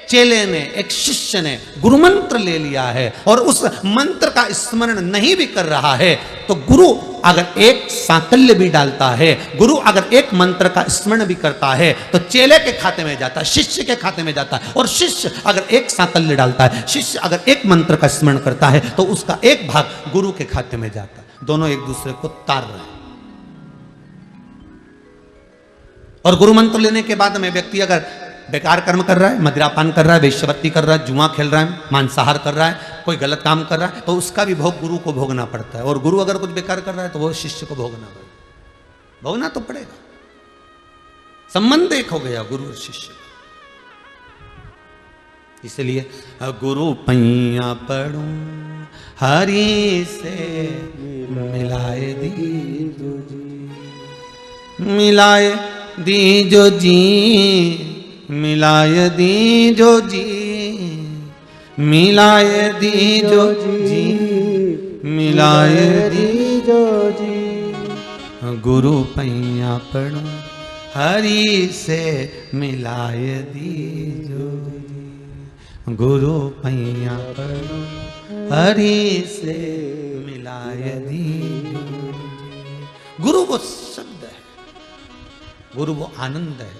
चेले ने, एक शिष्य ने गुरु मंत्र ले लिया है और उस मंत्र का स्मरण नहीं भी कर रहा है, तो गुरु अगर एक सांकल्य भी डालता है, गुरु अगर एक मंत्र का स्मरण भी करता है, तो चेले के खाते में जाता है, शिष्य के खाते में जाता है। और शिष्य अगर एक सांकल्य डालता है, शिष्य अगर एक मंत्र का स्मरण करता है, तो उसका एक भाग गुरु के खाते में जाता है। दोनों एक दूसरे को तार रहे हैं। और गुरु मंत्र लेने के बाद में व्यक्ति अगर बेकार कर्म कर रहा है, मदिरापान कर रहा है, वेश्यावृत्ति कर रहा है, जुआ खेल रहा है, मांसाहार कर रहा है, कोई गलत काम कर रहा है, तो उसका भी भोग गुरु को भोगना पड़ता है। और गुरु अगर कुछ बेकार कर रहा है, तो वो शिष्य को भोगना पड़ेगा, भोगना तो पड़ेगा। संबंध एक हो गया गुरु और शिष्य। इसलिए गुरु पैया पढ़ू हरि से मिलाए दीजो जी, मिलाए दीजो जी, मिलाए दीजो जी, मिलाए दीजो जी, मिलाए दीजो जी, गुरु पैया पढ़ो हरि से मिलाए दीजो जी, गुरु पैया पढ़ो हरि से मिलाए दीजो जी। गुरु वो शब्द है, गुरु वो आनंद है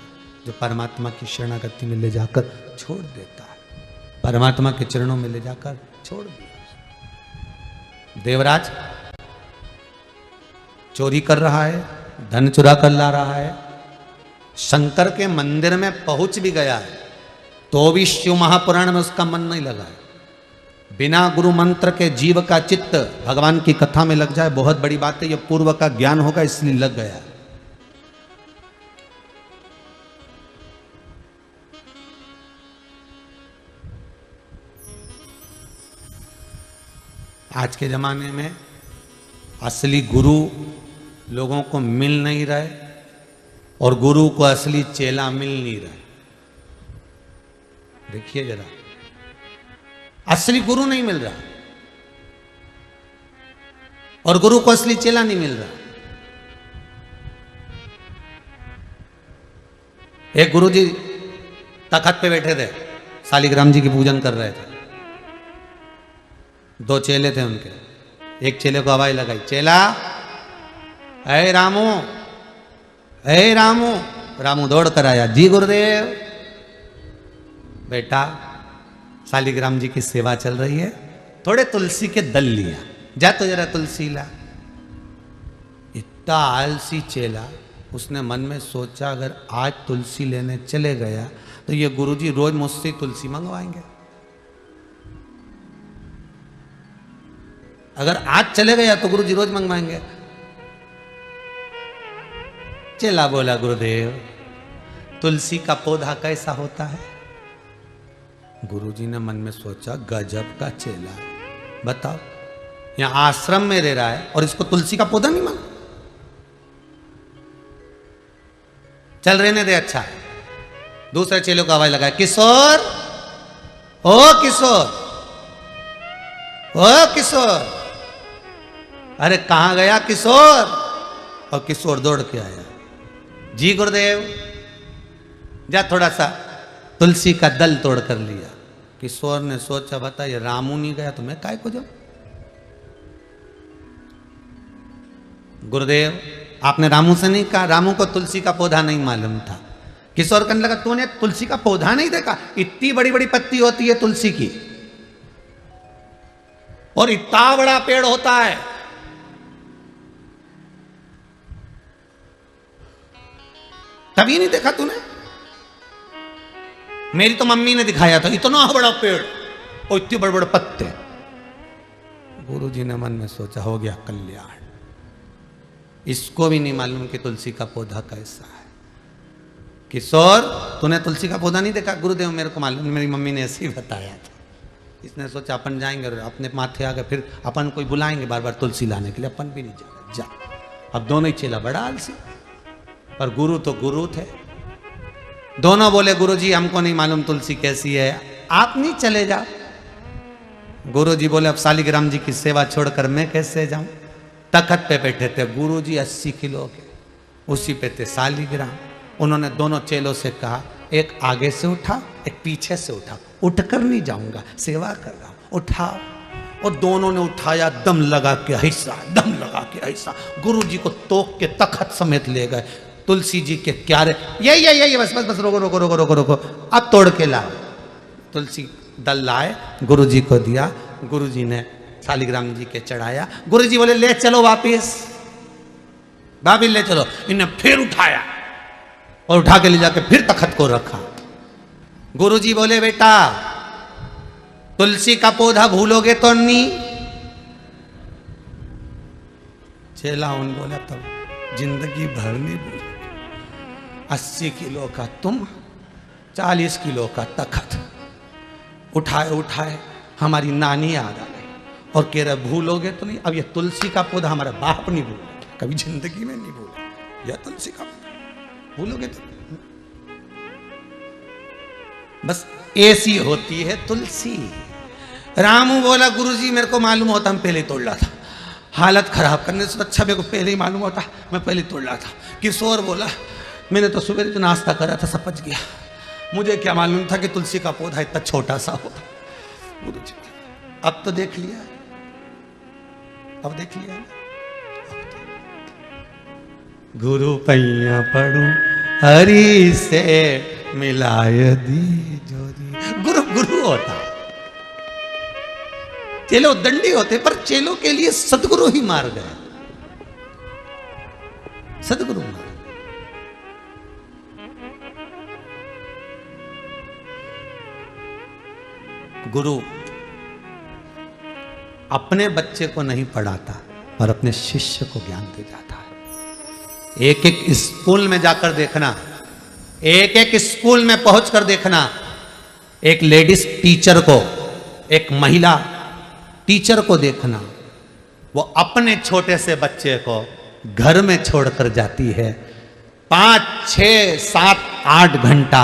जो परमात्मा की शरणागति में ले जाकर छोड़ देता है, परमात्मा के चरणों में ले जाकर छोड़ दिया। देवराज चोरी कर रहा है, धन चुरा कर ला रहा है, शंकर के मंदिर में पहुंच भी गया है, तो भी शिव महापुराण में उसका मन नहीं लगा है। बिना गुरु मंत्र के जीव का चित्त भगवान की कथा में लग जाए बहुत बड़ी बात है। यह पूर्व का ज्ञान होगा इसलिए लग गया। आज के ज़माने में असली गुरु लोगों को मिल नहीं रहे और गुरु को असली चेला मिल नहीं रहे। देखिए जरा, असली गुरु नहीं मिल रहा और गुरु को असली चेला नहीं मिल रहा। एक गुरु जी तखत पे बैठे थे, शालिग्राम जी की पूजन कर रहे थे। दो चेले थे उनके, एक चेले को आवाज लगाई, चेला ऐ रामू, ऐ रामू। रामू दौड़ कर आया, जी गुरुदेव। बेटा शालिग्राम जी की सेवा चल रही है, थोड़े तुलसी के दल लिया, जा तो जरा तुलसी ला। इतना आलसी चेला, उसने मन में सोचा अगर आज तुलसी लेने चले गया तो ये गुरुजी रोज मुझसे तुलसी मंगवाएंगे। अगर आज चले गया तो गुरुजी रोज मंगवाएंगे। चेला बोला गुरुदेव तुलसी का पौधा कैसा होता है? गुरुजी ने मन में सोचा गजब का चेला, बताओ यहां आश्रम में रह रहा है और इसको तुलसी का पौधा नहीं मालूम। चल रहने दे, अच्छा। दूसरे चेले को आवाज लगाया, किशोर, ओ किशोर, ओ किशोर। अरे कहां गया किशोर? और किशोर दौड़ के आया, जी गुरुदेव। जा थोड़ा सा तुलसी का दल तोड़ कर लिया। किशोर ने सोचा बता ये रामू नहीं गया तो मैं काय को जाऊं। गुरुदेव आपने रामू से नहीं कहा, रामू को तुलसी का पौधा नहीं मालूम था। किशोर कहने लगा तूने तुलसी का पौधा नहीं देखा? इतनी बड़ी बड़ी पत्ती होती है तुलसी की और इतना बड़ा पेड़ होता है। तभी नहीं देखा तूने? मेरी तो मम्मी ने दिखाया था, इतना बड़ा पेड़ और इतने बड़े बड़े पत्ते। गुरुजी ने मन में सोचा हो गया कल्याण, इसको भी नहीं मालूम कि तुलसी का पौधा कैसा है। किशोर तूने तुलसी का पौधा नहीं देखा? गुरुदेव मेरे को मालूम, मेरी मम्मी ने ऐसे ही बताया था। इसने सोचा अपन जाएंगे और अपने माथे आ गए, फिर अपन कोई बुलाएंगे बार बार तुलसी लाने के लिए, अपन भी नहीं जाएगा। जा, अब दोनों ही चेला बड़ा आलसी, पर गुरु तो गुरु थे। दोनों बोले गुरुजी हमको नहीं मालूम तुलसी कैसी है, आप नहीं चले जाओ। गुरुजी बोले अब शालिग्राम जी की सेवा छोड़कर मैं कैसे जाऊं? तखत पे बैठे थे गुरुजी 80 किलो के, उसी पे थे शालिग्राम। उन्होंने दोनों चेलों से कहा एक आगे से उठा, एक पीछे से उठा। उठकर नहीं जाऊंगा, सेवा कर रहा हूं, उठाओ। और दोनों ने उठाया, दम लगा के ऐसा, दम लगा के ऐसा। गुरुजी को तोक के तखत समेत ले गए। तुलसी जी के क्यारे, ये बस बस बस, रोको रोको रोको रोको रोको, अब तोड़ के लाओ। तुलसी दल लाए, गुरुजी को दिया। गुरुजी ने शालिग्राम जी के चढ़ाया। गुरुजी बोले ले चलो वापिस, वापिस ले चलो। इन्हें फिर उठाया और उठा के ले जाके फिर तखत को रखा। गुरुजी बोले बेटा तुलसी का पौधा भूलोगे तो नहीं? चेला उन बोला तब जिंदगी भर नहीं भूल। 80 किलो का तुम, 40 किलो का तखत उठाए उठाए हमारी नानी याद आ गई और कह रहे भूलोगे तो नहीं। अब ये तुलसी का पौधा हमारा बाप नहीं भूला, कभी जिंदगी में नहीं भूला। या तुलसी का भूलोगे तो बस ऐसी होती है तुलसी। रामू बोला गुरुजी मेरे को मालूम होता हम पहले तोड़ रहा था, हालत खराब करने से अच्छा मेरे को पहले ही मालूम होता मैं पहले तोड़ रहा था। किशोर बोला मैंने तो सुबह जो नाश्ता करा था सब पच गया, मुझे क्या मालूम था कि तुलसी का पौधा इतना छोटा सा होगा। गुरुजी अब तो देख लिया, अब देख लिया। गुरु पैया पढ़ू हरि से मिलाय दी जोरी। गुरु गुरु होता है, चेलो दंडी होते, पर चेलों के लिए सदगुरु ही मार गए, सदगुरु मार। गुरु अपने बच्चे को नहीं पढ़ाता पर अपने शिष्य को ज्ञान दे जाता है। एक एक स्कूल में जाकर देखना, एक एक स्कूल में पहुंचकर देखना, एक लेडीज टीचर को, एक महिला टीचर को देखना, वो अपने छोटे से बच्चे को घर में छोड़कर जाती है। 5, 6, 7, 8 घंटा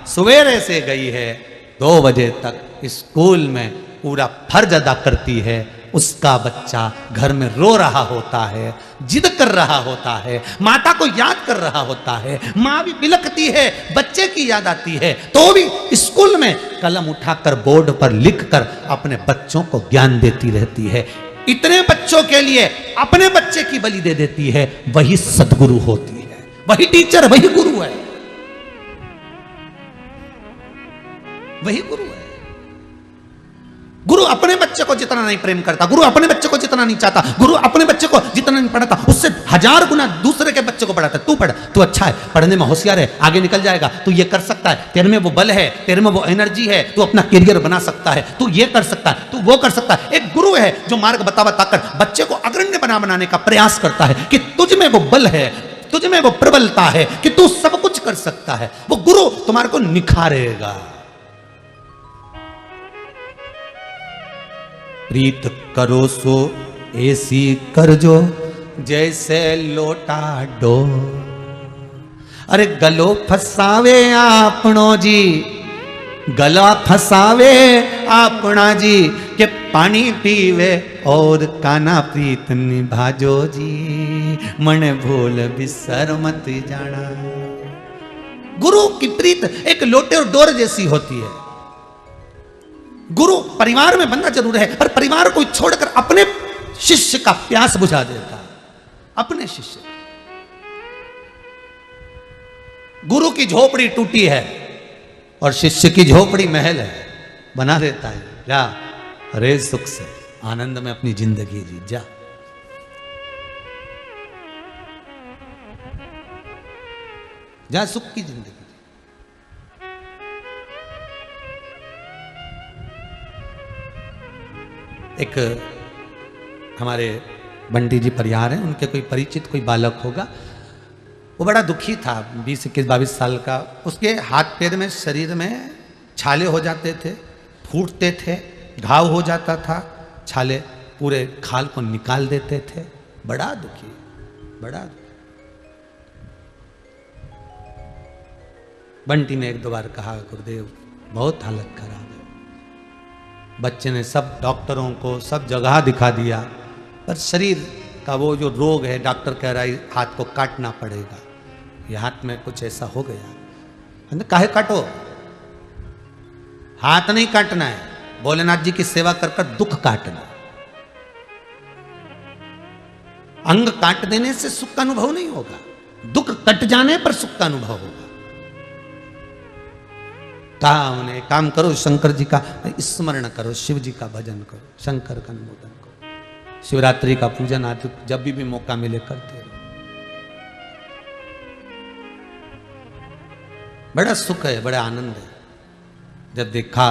सवेरे से गई है, 2 बजे तक स्कूल में पूरा फर्ज अदा करती है। उसका बच्चा घर में रो रहा होता है, जिद कर रहा होता है, माता को याद कर रहा होता है, माँ भी बिलखती है, बच्चे की याद आती है, तो भी स्कूल में कलम उठाकर बोर्ड पर लिखकर अपने बच्चों को ज्ञान देती रहती है। इतने बच्चों के लिए अपने बच्चे की बलि दे देती है। वही सदगुरु होती है, वही टीचर, वही गुरु है, वही गुरु है। गुरु अपने बच्चे बच्चे को जितना नहीं प्रेम करता, गुरु अपने बच्चे को जितना नहीं चाहता, गुरु अपने बच्चे को जितना नहीं पढ़ाता, उससे 1000 गुना दूसरे के बच्चे को पढ़ाता। तू पढ़, तू अच्छा है, पढ़ने में होशियार है, आगे निकल जाएगा, तू ये कर सकता है, तेरे में वो बल है, तेरे में वो एनर्जी है, तू अपना करियर बना सकता है, तू ये कर सकता है, तू वो कर सकता है। एक गुरु है जो मार्ग बताकर बच्चे को अग्रण्य बनाने का प्रयास करता है कि तुझ में वो बल है, तुझ में वो प्रबलता है कि तू सब कुछ कर सकता है। वो गुरु तुम्हारे को निखारेगा। प्रीत करो सो ऐसी कर जो जैसे लोटा डो। अरे गलो फसावे आपनो जी, गला फसावे आपना जी, के पानी पीवे और काना प्रीत निभाजो जी, मन भूल बिसर मत जाना। गुरु की प्रीत एक लोटे और डोर जैसी होती है। गुरु परिवार में बनना जरूर है, पर परिवार को छोड़कर अपने शिष्य का प्यास बुझा देता है, अपने शिष्य। गुरु की झोपड़ी टूटी है और शिष्य की झोपड़ी महल है, बना देता है। जा रे सुख से आनंद में अपनी जिंदगी जी, जा। जा सुख की जिंदगी। एक हमारे बंटी जी परिवार हैं, उनके कोई परिचित कोई बालक होगा, वो बड़ा दुखी था, 20, 21, 22 साल का। उसके हाथ पैर में, शरीर में छाले हो जाते थे, फूटते थे, घाव हो जाता था, छाले पूरे खाल को निकाल देते थे। बड़ा दुखी, बड़ा दुखी। बंटी ने 1-2 बार कहा, गुरुदेव बहुत हालत खराब है। बच्चे ने सब डॉक्टरों को सब जगह दिखा दिया, पर शरीर का वो जो रोग है, डॉक्टर कह रहा है हाथ को काटना पड़ेगा, ये हाथ में कुछ ऐसा हो गया। काहे काटो, हाथ नहीं काटना है, भोलेनाथ जी की सेवा कर कर दुख काटना। अंग काट देने से सुख का अनुभव नहीं होगा, दुख कट जाने पर सुख का अनुभव होगा। कहा उन्हें, काम करो, शंकर जी का स्मरण करो, शिव जी का भजन करो, शंकर का अनुमोदन करो, शिवरात्रि का पूजन आदि जब भी मौका मिले करते रहो। बड़ा सुख है, बड़ा आनंद है। जब देखा,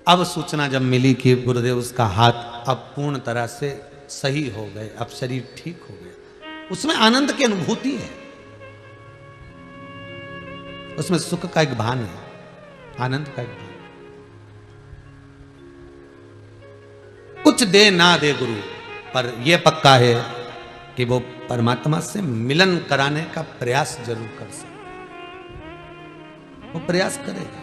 अब सूचना जब मिली कि गुरुदेव उसका हाथ अब पूर्ण तरह से सही हो गए, अब शरीर ठीक हो गया, उसमें आनंद की अनुभूति है, उसमें सुख का एक भान है, आनंद का एक भान। कुछ दे ना दे गुरु, पर यह पक्का है कि वो परमात्मा से मिलन कराने का प्रयास जरूर कर सकते, वो प्रयास करेगा।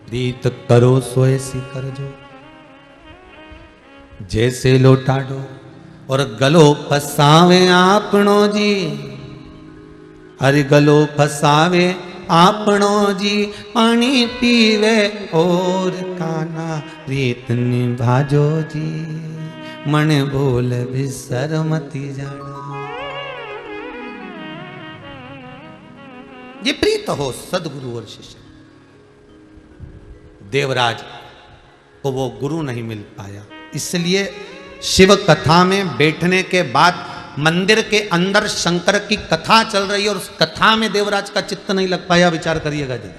प्रीत करो सो ऐसी कर जो जैसे लोटा डो, और गलो फसावे आपनो जी, अरे गलो फसावे आपनो जी, पानी पीवे और काना प्रीत निभाजो जी, मन भूल बिसर मती जाना। ये प्रीत हो सदगुरु और शिष्य। देवराज को वो गुरु नहीं मिल पाया, इसलिए शिव कथा में बैठने के बाद मंदिर के अंदर शंकर की कथा चल रही है और उस कथा में देवराज का चित्त नहीं लग पाया। विचार करिएगा जी।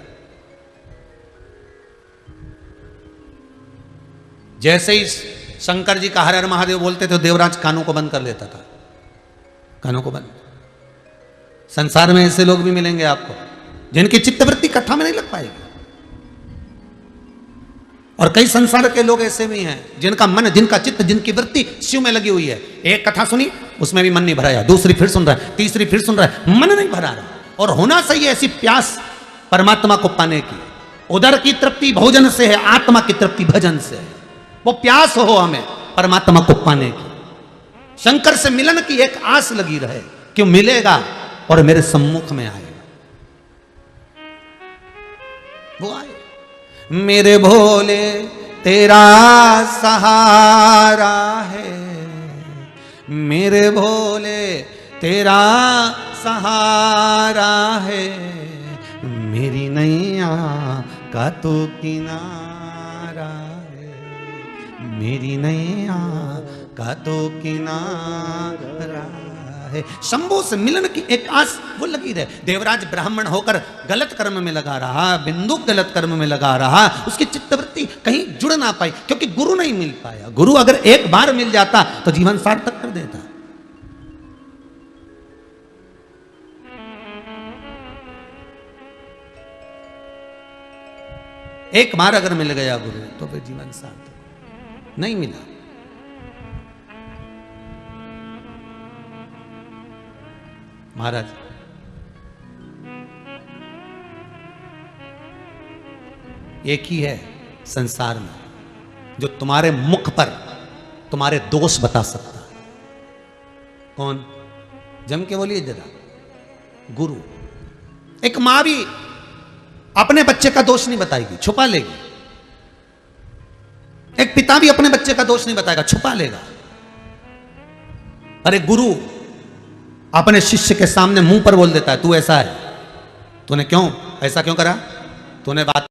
जैसे ही शंकर जी का हर हर महादेव बोलते थे, देवराज कानों को बंद कर लेता था, कानों को बंद। संसार में ऐसे लोग भी मिलेंगे आपको जिनकी चित्तवृत्ति कथा में नहीं लग पाएगी, और कई संसार के लोग ऐसे भी हैं जिनका मन, जिनका चित्त, जिनकी वृत्ति शिव में लगी हुई है। एक कथा सुनी, उसमें भी मन नहीं भराया, दूसरी फिर सुन रहा है, तीसरी फिर सुन रहा है, मन नहीं भरा रहा। और होना चाहिए ऐसी प्यास परमात्मा को पाने की। उदर की तृप्ति भोजन से है, आत्मा की तृप्ति भजन से है। वो प्यास हो हमें परमात्मा को पाने की, शंकर से मिलन की एक आस लगी रहे कि मिलेगा और मेरे सम्मुख में आएगा। वो आए। मेरे भोले तेरा सहारा है, मेरे भोले तेरा सहारा है, मेरी नैया का तो किनारा मेरी नैया का तो किनारा है। शंभू से मिलन की एक आस वो लगी रहे। देवराज ब्राह्मण होकर गलत कर्म में लगा रहा, बिंदु गलत कर्म में लगा रहा, उसकी चित्तवृत्ति कहीं जुड़ ना पाई क्योंकि गुरु नहीं मिल पाया। गुरु अगर एक बार मिल जाता तो जीवन सार्थक कर देता। एक बार अगर मिल गया गुरु तो फिर जीवन सार्थक। नहीं मिला, महाराज एक ही है संसार में जो तुम्हारे मुख पर तुम्हारे दोष बता सकता है। कौन? जम के बोलिए जरा। गुरु। एक मां भी अपने बच्चे का दोष नहीं बताएगी, छुपा लेगी। एक पिता भी अपने बच्चे का दोष नहीं बताएगा, छुपा लेगा। अरे गुरु अपने शिष्य के सामने मुंह पर बोल देता है, तू ऐसा है, तूने क्यों ऐसा क्यों करा, तूने बात,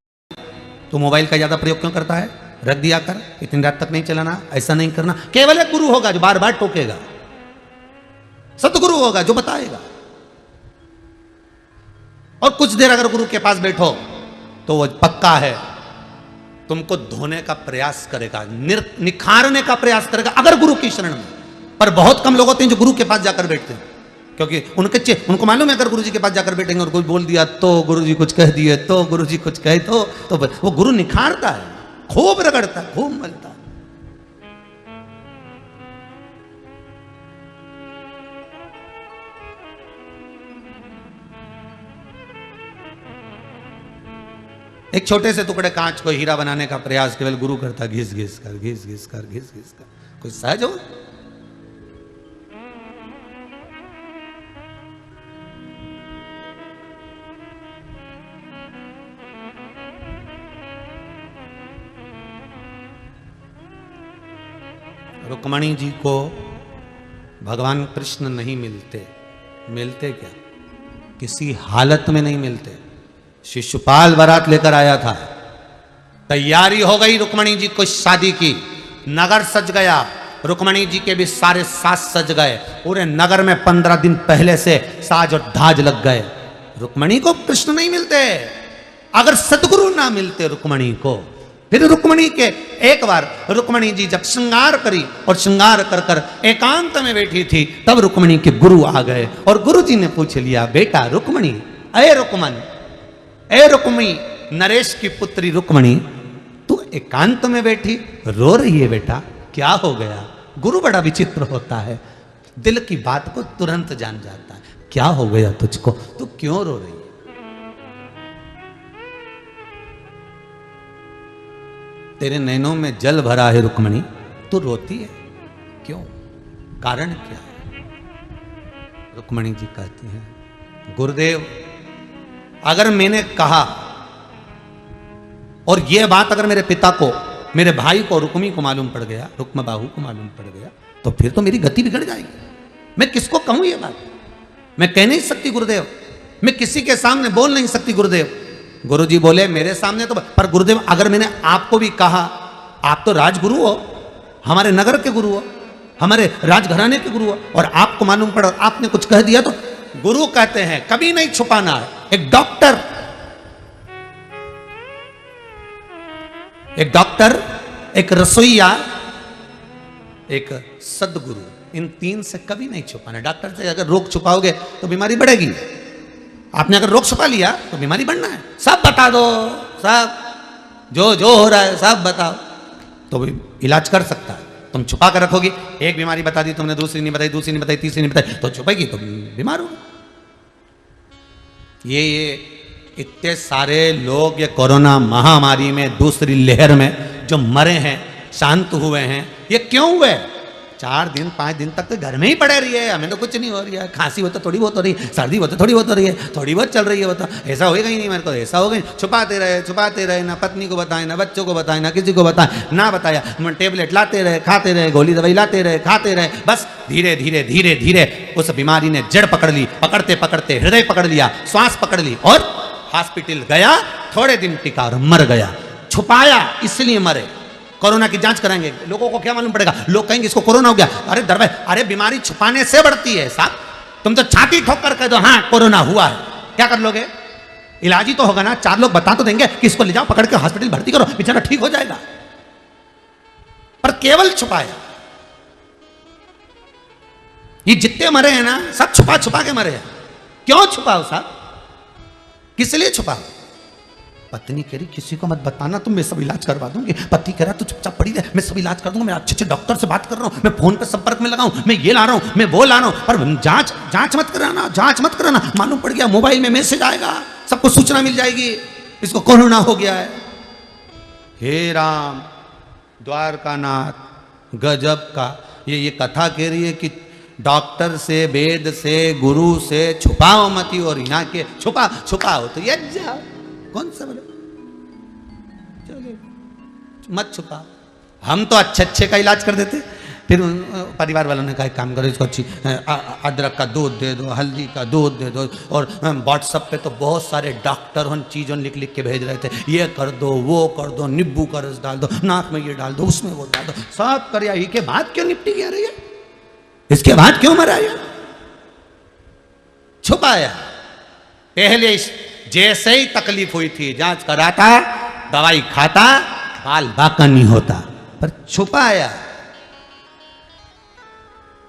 तू मोबाइल का ज्यादा प्रयोग क्यों करता है, रख दिया कर, इतनी रात तक नहीं चलाना, ऐसा नहीं करना। केवल एक गुरु होगा जो बार बार टोकेगा, सतगुरु होगा जो बताएगा। और कुछ देर अगर गुरु के पास बैठो तो वो पक्का है तुमको धोने का प्रयास करेगा, निखारने का प्रयास करेगा अगर गुरु की शरण में। पर बहुत कम लोग होते हैं जो गुरु के पास जाकर बैठते हैं, क्योंकि उनको मालूम है अगर गुरुजी के पास जाकर बैठेंगे और कुछ बोल दिया तो, गुरुजी कुछ कह दिए तो, गुरुजी कुछ कहे तो वो गुरु निखारता है, खूब रगड़ता है, खूब मलता है। एक छोटे से टुकड़े कांच को हीरा बनाने का प्रयास केवल गुरु करता, घिस घिस कर, घिस घिस कर, घिस घिस कर। कोई सहज हो? रुक्मणी जी को भगवान कृष्ण नहीं मिलते। मिलते क्या? किसी हालत में नहीं मिलते। शिशुपाल बारात लेकर आया था, तैयारी हो गई रुक्मणी जी को शादी की, नगर सज गया, रुक्मणी जी के भी सारे सास सज गए, पूरे नगर में 15 दिन पहले से साज और धाज लग गए। रुक्मणी को कृष्ण नहीं मिलते। अगर सतगुरु ना मिलते रुक्मणी को, फिर रुक्मणी के एक बार रुक्मणी जी जब श्रृंगार करी और श्रृंगार कर कर एकांत में बैठी थी, तब रुक्मणी के गुरु आ गए और गुरु जी ने पूछ लिया, बेटा रुक्मणी, अये रुक्मन, ए रुक्मी, नरेश की पुत्री रुक्मणी, तू एकांत में बैठी रो रही है बेटा, क्या हो गया? गुरु बड़ा विचित्र होता है, दिल की बात को तुरंत जान जाता है। क्या हो गया तुझको, तू क्यों रो रही है? तेरे नैनों में जल भरा है रुक्मणी, तू रोती है क्यों? कारण क्या है? रुक्मणी जी कहती हैं, गुरुदेव अगर मैंने कहा और यह बात अगर मेरे पिता को, मेरे भाई को, रुक्मी को मालूम पड़ गया, रुक्म बाहू को मालूम पड़ गया, तो फिर तो मेरी गति बिगड़ जाएगी। मैं किसको कहूं ये बात? मैं कह नहीं सकती गुरुदेव, मैं किसी के सामने बोल नहीं सकती गुरुदेव। गुरुजी बोले मेरे सामने तो, पर गुरुदेव अगर मैंने आपको भी कहा, आप तो राजगुरु हो, हमारे नगर के गुरु हो, हमारे राजघराने के गुरु हो, और आपको मालूम पड़ा और आपने कुछ कह दिया, तो गुरु कहते हैं कभी नहीं छुपाना है। एक डॉक्टर, एक रसोईया, एक सदगुरु, इन तीन से कभी नहीं छुपाना। डॉक्टर से अगर रोग छुपाओगे तो बीमारी बढ़ेगी, आपने अगर रोग छुपा लिया तो बीमारी बढ़ना है। सब बता दो, सब जो हो रहा है सब बताओ, तो भी इलाज कर सकता है। तुम छुपा कर रखोगी, एक बीमारी बता दी तुमने, दूसरी नहीं बताई, दूसरी नहीं बताई, तीसरी नहीं बताई, तो छुपेगी तो बीमार होगी। ये इतने सारे लोग ये कोरोना महामारी में, दूसरी लहर में जो मरे हैं, शांत हुए हैं, ये क्यों हुए? 4 दिन 5 दिन तक तो घर में ही पड़े रही है, हमें तो कुछ नहीं हो रही है। खांसी हो तो थोड़ी बहुत हो रही है, सर्दी हो तो थोड़ी बहुत हो रही है, थोड़ी बहुत चल रही है, वो तो ऐसा होएगा ही नहीं, मेरे को ऐसा हो गई। छुपाते रहे, ना पत्नी को बताएं, ना बच्चों को बताएं, ना किसी को बताएं, ना बताया, टेबलेट लाते रहे, खाते रहे, गोली दवाई लाते रहे, खाते रहे, बस धीरे धीरे धीरे धीरे उस बीमारी ने जड़ पकड़ ली, पकड़ते पकड़ते हृदय पकड़ लिया, श्वास पकड़ ली, और हॉस्पिटल गया, थोड़े दिन टिका और मर गया। छुपाया इसलिए मरे। कोरोना की जांच कराएंगे, लोगों को क्या मालूम पड़ेगा? लोग कहेंगे इसको कोरोना हो गया। अरे दरबार, अरे बीमारी छुपाने से बढ़ती है साहब। तुम तो छाती ठोक कर कह दो हाँ कोरोना हुआ है, क्या कर लोगे? इलाज ही तो होगा ना। 4 लोग बता तो देंगे कि इसको ले जाओ, पकड़ के हॉस्पिटल भर्ती करो, बेचारा ठीक हो जाएगा। पर केवल छुपाया। ये जितने मरे हैं ना, सब छुपा छुपा के मरे हैं। क्यों छुपाओ साहब? किस लिए छुपाओ? पत्नी कह रही किसी को मत बताना, तुम मैं सब इलाज करवा दूंगी। पति कह रहा तू चुपचाप पड़ी रहे, मैं सब इलाज कर दूंगा, मैं अच्छे अच्छे डॉक्टर से बात कर रहा हूं, मैं फोन पे संपर्क में लगाऊं, मैं ये ला रहा हूं, मैं वो ला रहा हूं। पर जांच मत कराना, जांच मत कराना। मालूम पड़ गया मोबाइल में मैसेज आएगा, सबको सूचना मिल जाएगी इसको कोरोना हो गया है। हे राम, द्वारकानाथ गजब का ये कथा कह रही है कि डॉक्टर से, वेद से, गुरु से छुपाओ मती, और यहाँ के छुपाओ तो ये जाओ। कौन सा बोले मत छुपाओ। हम तो अच्छे का इलाज कर देते। फिर परिवार वालों ने कहा काम करो, इसको अच्छी अदरक का दूध दे दो, हल्दी का दूध दे दो। और व्हाट्सएप पे तो बहुत सारे डॉक्टर उन चीज़ों लिख के भेज रहे थे, ये कर दो, वो कर दो, नींबू का रस डाल दो, नाक में ये डाल दो, उसमें वो डाल दो, सब कर। के बाद क्यों निपटी गया रही है? इसके बाद क्यों मरा? छुपाया। पहले जैसे ही तकलीफ हुई थी जांच कराता, दवाई खाता, बाल बाका नहीं होता, पर छुपाया।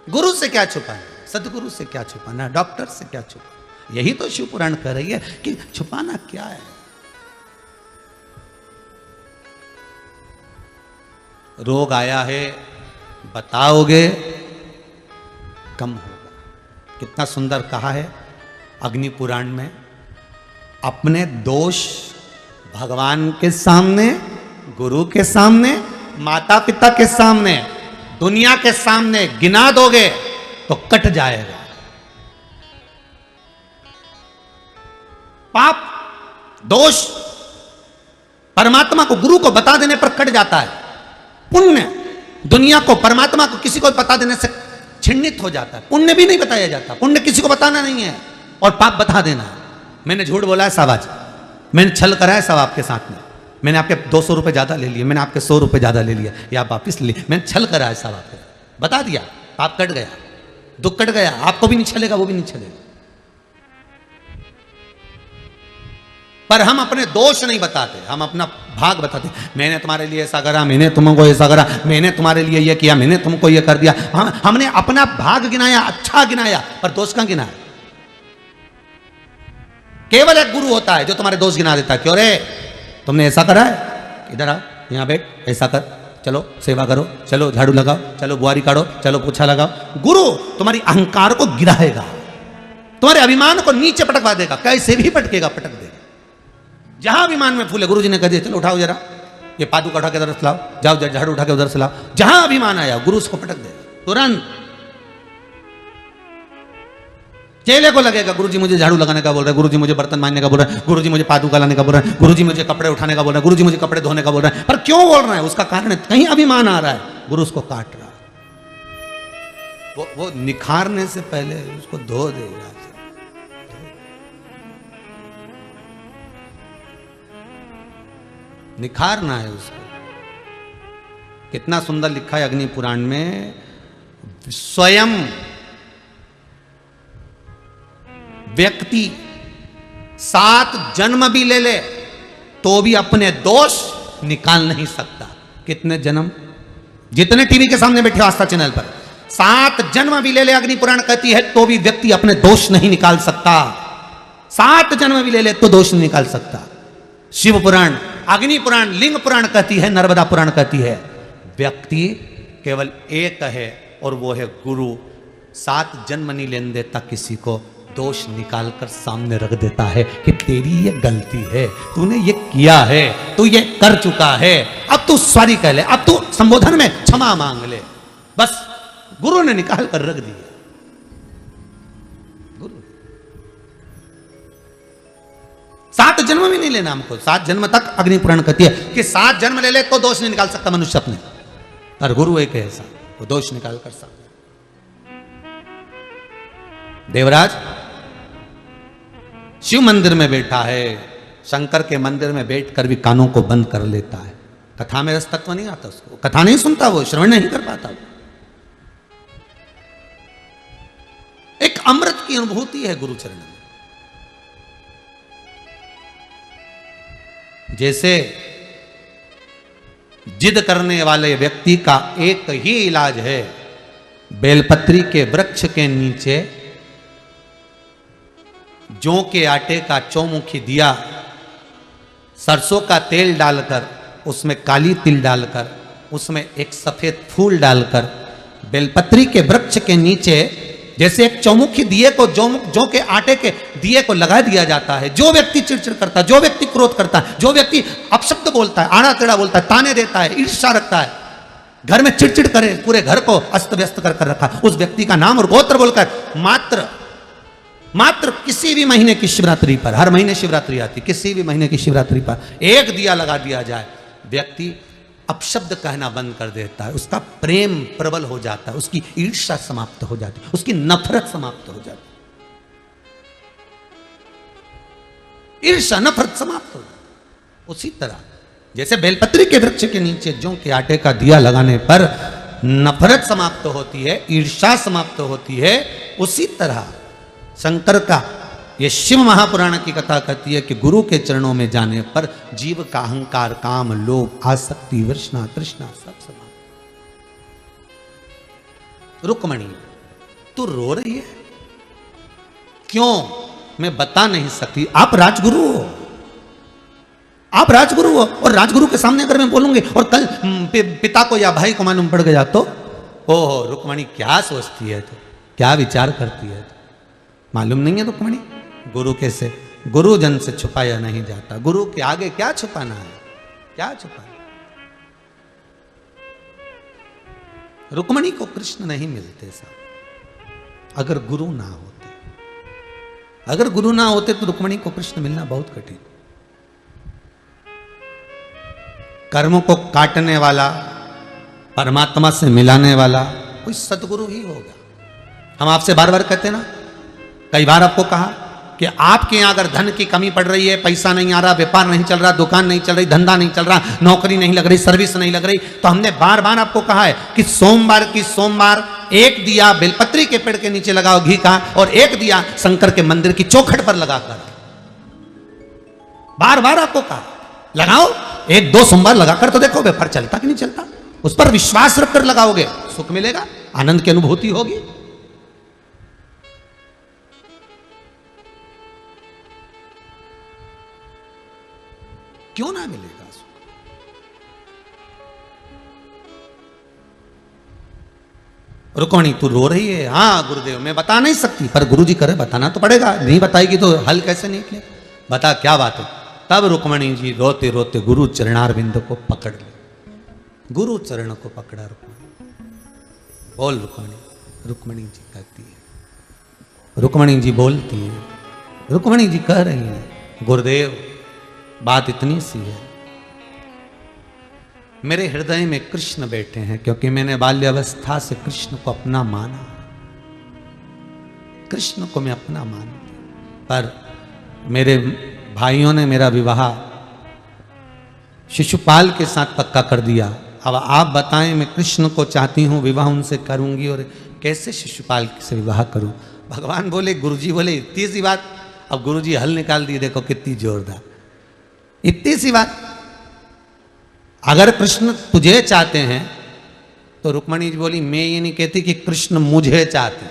गुरु से क्या छुपाना, सदगुरु से क्या छुपाना, डॉक्टर से क्या छुपाना? यही तो शिव पुराण कह रही है कि छुपाना क्या है। रोग आया है बताओगे कम होगा। कितना सुंदर कहा है अग्नि पुराण में, अपने दोष भगवान के सामने, गुरु के सामने, माता पिता के सामने, दुनिया के सामने गिना दोगे तो कट जाएगा। पाप दोष परमात्मा को, गुरु को बता देने पर कट जाता है। पुण्य दुनिया को, परमात्मा को, किसी को बता देने से छिन्नित हो जाता है। पुण्य भी नहीं बताया जाता, पुण्य किसी को बताना नहीं है, और पाप बता देना। मैंने झूठ बोला है साहब, आज मैंने छल करा है साहब आपके साथ में, मैंने आपके 200 रुपए ज्यादा ले लिए, मैंने आपके 100 रुपए ज्यादा ले लिया, या आप वापिस ले लिए, मैंने छल करा है साहब आपके, बता दिया, पाप कट गया, दुख कट गया। आपको भी नहीं छलेगा, वो भी नहीं छलेगा। पर हम अपने दोष नहीं बताते, हम अपना भाग बताते। मैंने तुम्हारे लिए ऐसा करा, मैंने तुमको ऐसा करा, मैंने तुम्हारे लिए ये किया, मैंने तुमको ये कर दिया। हमने अपना भाग गिनाया, अच्छा गिनाया, पर दोष कहां गिनाया? केवल एक गुरु होता है जो तुम्हारे दोष गिना देता है। क्यों रे, तुमने ऐसा करा है, इधर आ, यहां बैठ, ऐसा कर, चलो सेवा करो, चलो झाड़ू लगाओ, चलो बुआरी काटो, चलो पोछा लगाओ। गुरु तुम्हारी अहंकार को गिराएगा, तुम्हारे अभिमान को नीचे पटकवा देगा, कैसे भी पटकेगा, पटक देगा। जहां अभिमान में फूले, गुरु जी ने कह दिया चलो उठाओ जरा, ये पादुका उठा के उधर से लाओ, जाओ झाड़ू उठा के उधर से लाओ। जहां अभिमान आया गुरु उसको पटक देगा तुरंत। चेले को लगेगा गुरुजी मुझे झाड़ू लगाने का बोल रहा है, गुरुजी मुझे बर्तन मांजने का बोल रहा है, गुरुजी मुझे पादुका लाने का बोल रहा है, गुरुजी मुझे कपड़े उठाने का बोल रहा है, गुरुजी मुझे कपड़े धोने का बोल रहा है। पर क्यों बोल रहा है? उसका कारण है, कहीं अभिमान आ रहा है, गुरु उसको काट रहा है। वो निखारने से पहले उसको धो देगा। निखारना है उसको। कितना सुंदर लिखा है अग्नि पुराण में, स्वयं व्यक्ति 7 जन्म भी ले ले तो भी अपने दोष निकाल नहीं सकता। कितने जन्म? जितने टीवी के सामने बैठे आस्था चैनल पर, 7 जन्म भी ले ले, अग्नि पुराण कहती है, तो भी व्यक्ति अपने दोष नहीं निकाल सकता। 7 जन्म भी ले ले तो दोष नहीं निकाल सकता। शिव पुराण, अग्नि पुराण, लिंग पुराण कहती है, नर्मदा पुराण कहती है, व्यक्ति केवल एक है और वो है गुरु। 7 जन्म नहीं लेने देता किसी को, दोष निकाल कर सामने रख देता है कि तेरी ये गलती है, तूने ये किया है, तू ये कर चुका है, अब तू सॉरी कह ले, अब तू संबोधन में क्षमा मांग ले। बस गुरु ने निकाल कर रख दिया। गुरु 7 जन्म भी नहीं लेना हमको। 7 जन्म तक अग्नि पुराण कहती है कि 7 जन्म ले ले तो दोष नहीं निकाल सकता मनुष्य अपने, और गुरु एक ऐसा, वो दोष निकाल कर सकता। देवराज शिव मंदिर में बैठा है, शंकर के मंदिर में बैठकर भी कानों को बंद कर लेता है। कथा में रस तत्व नहीं आता उसको, कथा नहीं सुनता, वो श्रवण नहीं कर पाता। एक अमृत की अनुभूति है गुरु चरण में। जैसे जिद करने वाले व्यक्ति का एक ही इलाज है, बेलपत्री के वृक्ष के नीचे जौ के आटे का चौमुखी दिया, सरसों का तेल डालकर, उसमें काली तिल डालकर, उसमें एक सफेद फूल डालकर, बेलपत्री के वृक्ष के नीचे जैसे एक चौमुखी दिए को जौ के आटे के दिए को लगा दिया जाता है। जो व्यक्ति चिड़चिड़ करता है, जो व्यक्ति क्रोध करता है, जो व्यक्ति अपशब्द बोलता है, आड़ा टेढ़ा बोलता है, ताने देता है, ईर्ष्या रखता है, घर में चिड़चिड़ करे, पूरे घर को अस्त व्यस्त कर रखा, उस व्यक्ति का नाम और गोत्र बोलकर मात्र किसी भी महीने की शिवरात्रि पर, हर महीने शिवरात्रि आती, किसी भी महीने की शिवरात्रि पर एक दिया लगा दिया जाए, व्यक्ति अपशब्द कहना बंद कर देता है, उसका प्रेम प्रबल हो जाता है, उसकी ईर्ष्या समाप्त हो जाती है, उसकी नफरत समाप्त हो जाती है, ईर्ष्या नफरत समाप्त हो जाती है। उसी तरह जैसे बेलपत्री के वृक्ष के नीचे जौ के आटे का दिया लगाने पर नफरत समाप्त होती है, ईर्ष्या समाप्त होती है, उसी तरह शंकर का ये शिव महापुराण की कथा कहती है कि गुरु के चरणों में जाने पर जीव का अहंकार, काम, लोभ, आसक्ति, वृष्णा, तृष्णा सब समाप्त। रुक्मणी, तू रो रही है क्यों? मैं बता नहीं सकती। आप राजगुरु हो, आप राजगुरु हो, और राजगुरु के सामने अगर मैं बोलूंगी और कल पिता को या भाई को मालूम पड़ गया तो ओहो, रुक्मणी क्या सोचती है, तो क्या विचार करती है, तो मालूम नहीं है रुक्मणी। गुरु कैसे, गुरु जन से छुपाया नहीं जाता, गुरु के आगे क्या छुपाना है, क्या छुपाना। रुक्मणी को कृष्ण नहीं मिलते साहब, अगर गुरु ना होते, अगर गुरु ना होते तो रुक्मणी को कृष्ण मिलना बहुत कठिन। कर्मों को काटने वाला, परमात्मा से मिलाने वाला कोई सतगुरु ही होगा। हम आपसे बार बार कहते ना, कई बार आपको कहा कि आपके यहां अगर धन की कमी पड़ रही है, पैसा नहीं आ रहा, व्यापार नहीं चल रहा, दुकान नहीं चल रही, धंधा नहीं चल रहा, नौकरी नहीं लग रही, सर्विस नहीं लग रही, तो हमने बार बार आपको कहा है कि सोमवार एक दिया बेलपत्री के पेड़ के नीचे लगाओ घी का, और एक दिया शंकर के मंदिर की चौखट पर लगाकर। बार बार आपको कहा लगाओ, 1-2 सोमवार लगाकर तो देखो व्यापार चलता कि नहीं चलता। उस पर विश्वास रखकर लगाओगे, सुख मिलेगा, आनंद की अनुभूति होगी। क्यों ना मिलेगा सुख? रुक्मणी, तू रो रही है? हाँ गुरुदेव, मैं बता नहीं सकती, पर गुरुजी करे बताना तो पड़ेगा, नहीं बताएगी तो हल कैसे निकले, बता क्या बात है। तब रुक्मणी जी रोते रोते गुरु चरणारविंद को पकड़ ले, गुरु चरण को पकड़ा रुक्मणी। बोल रुक्मणी, रुक्मणी जी कहती है, रुक्मणी जी बोलती है, रुक्मणी जी कह रही है, गुरुदेव बात इतनी सी है, मेरे हृदय में कृष्ण बैठे हैं, क्योंकि मैंने बाल्यावस्था से कृष्ण को अपना माना, कृष्ण को मैं अपना मानती, पर मेरे भाइयों ने मेरा विवाह शिशुपाल के साथ पक्का कर दिया। अब आप बताएं, मैं कृष्ण को चाहती हूं, विवाह उनसे करूंगी, और कैसे शिशुपाल से विवाह करूं? भगवान बोले, गुरुजी बोले, इतनी सी बात। अब गुरुजी हल निकाल दिए, देखो कितनी जोरदार, इतनी सी बात। अगर कृष्ण तुझे चाहते हैं तो रुक्मणी जी बोली, मैं ये नहीं कहती कि कृष्ण मुझे चाहते,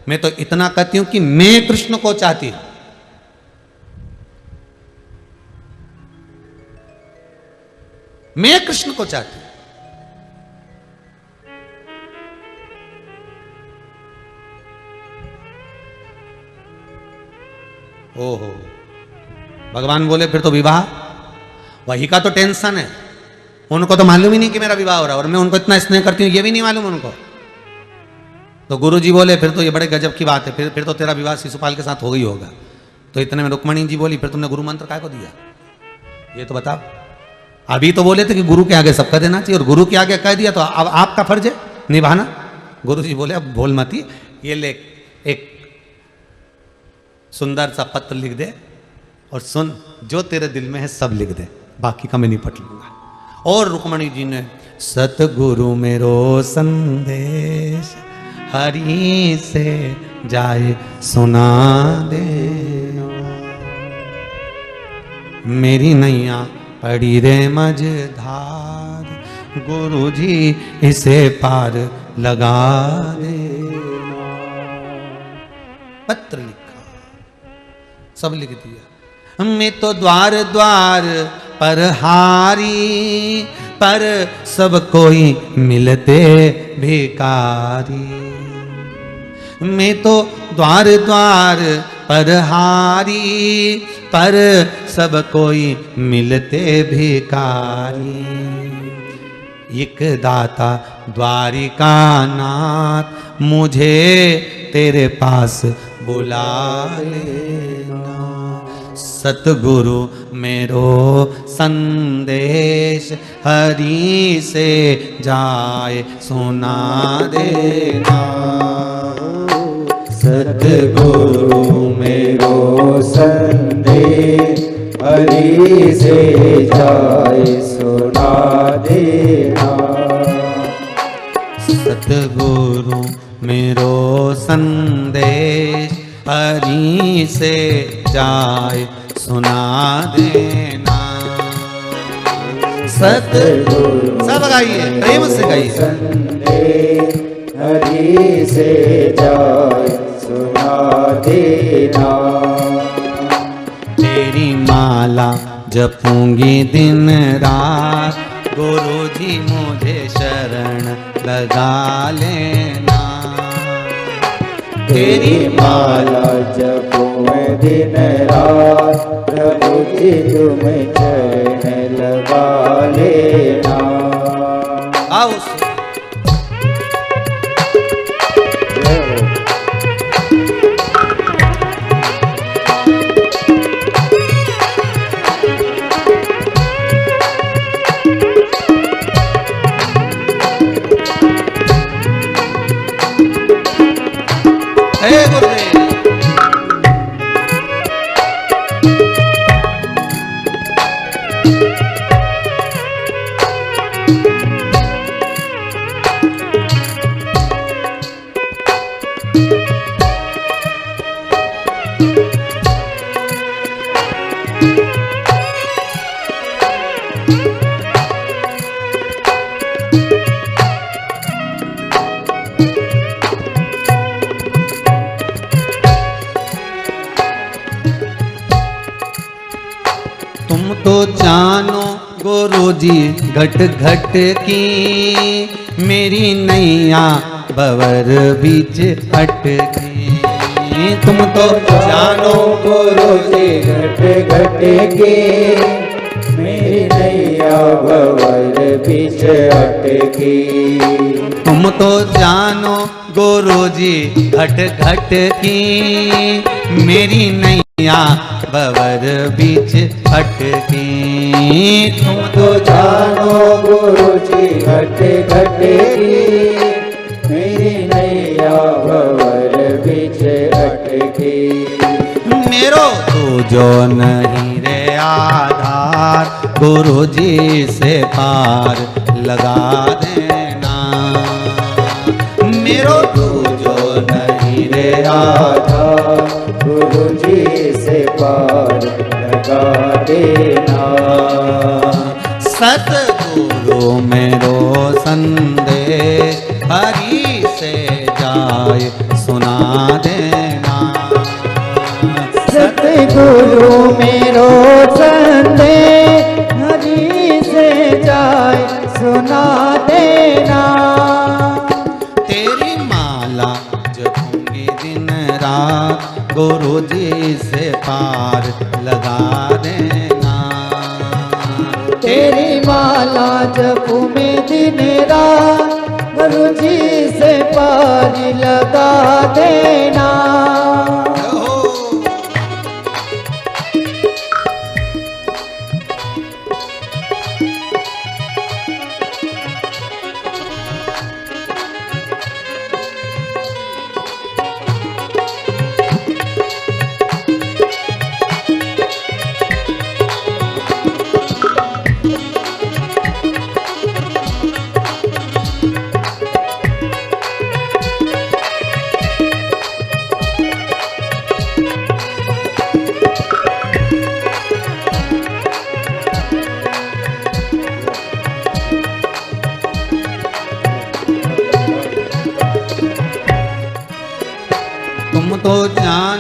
मैं तो इतना कहती हूं कि मैं कृष्ण को चाहती हूं। मैं कृष्ण को चाहती हूं। ओहो, भगवान बोले फिर तो विवाह, वही का तो टेंशन है, उनको तो मालूम ही नहीं कि मेरा विवाह हो रहा है, और मैं उनको इतना स्नेह करती हूँ ये भी नहीं मालूम उनको। तो गुरुजी बोले फिर तो ये बड़े गजब की बात है, फिर तो तेरा विवाह शिशुपाल के साथ हो गई होगा। तो इतने में रुक्मणी जी बोली, फिर तुमने गुरु मंत्र काय को दिया, ये तो बताओ। अभी तो बोले थे कि गुरु के आगे सब कह देना चाहिए, और गुरु के आगे कह दिया तो अब आपका फर्ज है निभाना। गुरु जी बोले, अब भूल मती, ये ले एक सुंदर सा पत्र लिख दे, और सुन, जो तेरे दिल में है सब लिख दे, बाकी का मैं निपट लूंगा। और रुक्मणी जी ने सतगुरु मेरो संदेश हरि से जाए सुना दे, मेरी नैया पड़ी रे मझधार, गुरु जी इसे पार लगा दे। पत्र लिखा, सब लिख दिया। मैं तो द्वार द्वार पर हारी, पर सब कोई मिलते भिकारी। मैं तो द्वार द्वार पर हारी, पर सब कोई मिलते भिकारी। एक दाता द्वारिका नाथ, मुझे तेरे पास बुला लेना। सतगुरु मेरो संदेश हरि से जाए सुना देना। सतगुरु मेरो संदेश हरि से जाए सुना देना। सतगुरु मेरो संदेश हरि से जाए सुना देना। सतगुरु सब गाइए, प्रेम से गाइए। संदेश हरि से जाए सुना देना। तेरी माला जपूंगी दिन रात, गुरु जी मुझे शरण लगा लेना। तेरी माला जपूं दिन रात, प्रभु जी तुम चरण लगा लेना। आओ तो जानो गुरु जी घट घट की, मेरी नैया बवर बीच अटकी। तुम तो जानो गुरु जी घट घट की, मेरी नैया बवर बीच अटकी। तुम तो जानो गुरु जी घट घट की, मेरी नैया बवर बीच अटकी। तुम तो जानो गुरु जी घट घट की, मेरी नैया बवर बीच अटकी। मेरो तू जो नहीं रे आधार, गुरु जी से पार लगा देना। मेरो तू जो नहीं रे आधार, गुरु जी से पार लगा देना। सतगुरु मेरो संदेश हरि से जाए सुना देना। सतगुरु मेरो संदेश हरि से जाए सुना देना। तेरी माला जपूंगी दिन रात, गुरु जी से पार लगा देना। तेरी माला जपूं में दिन रात, गुरु जी से पार लगा देना। तो जान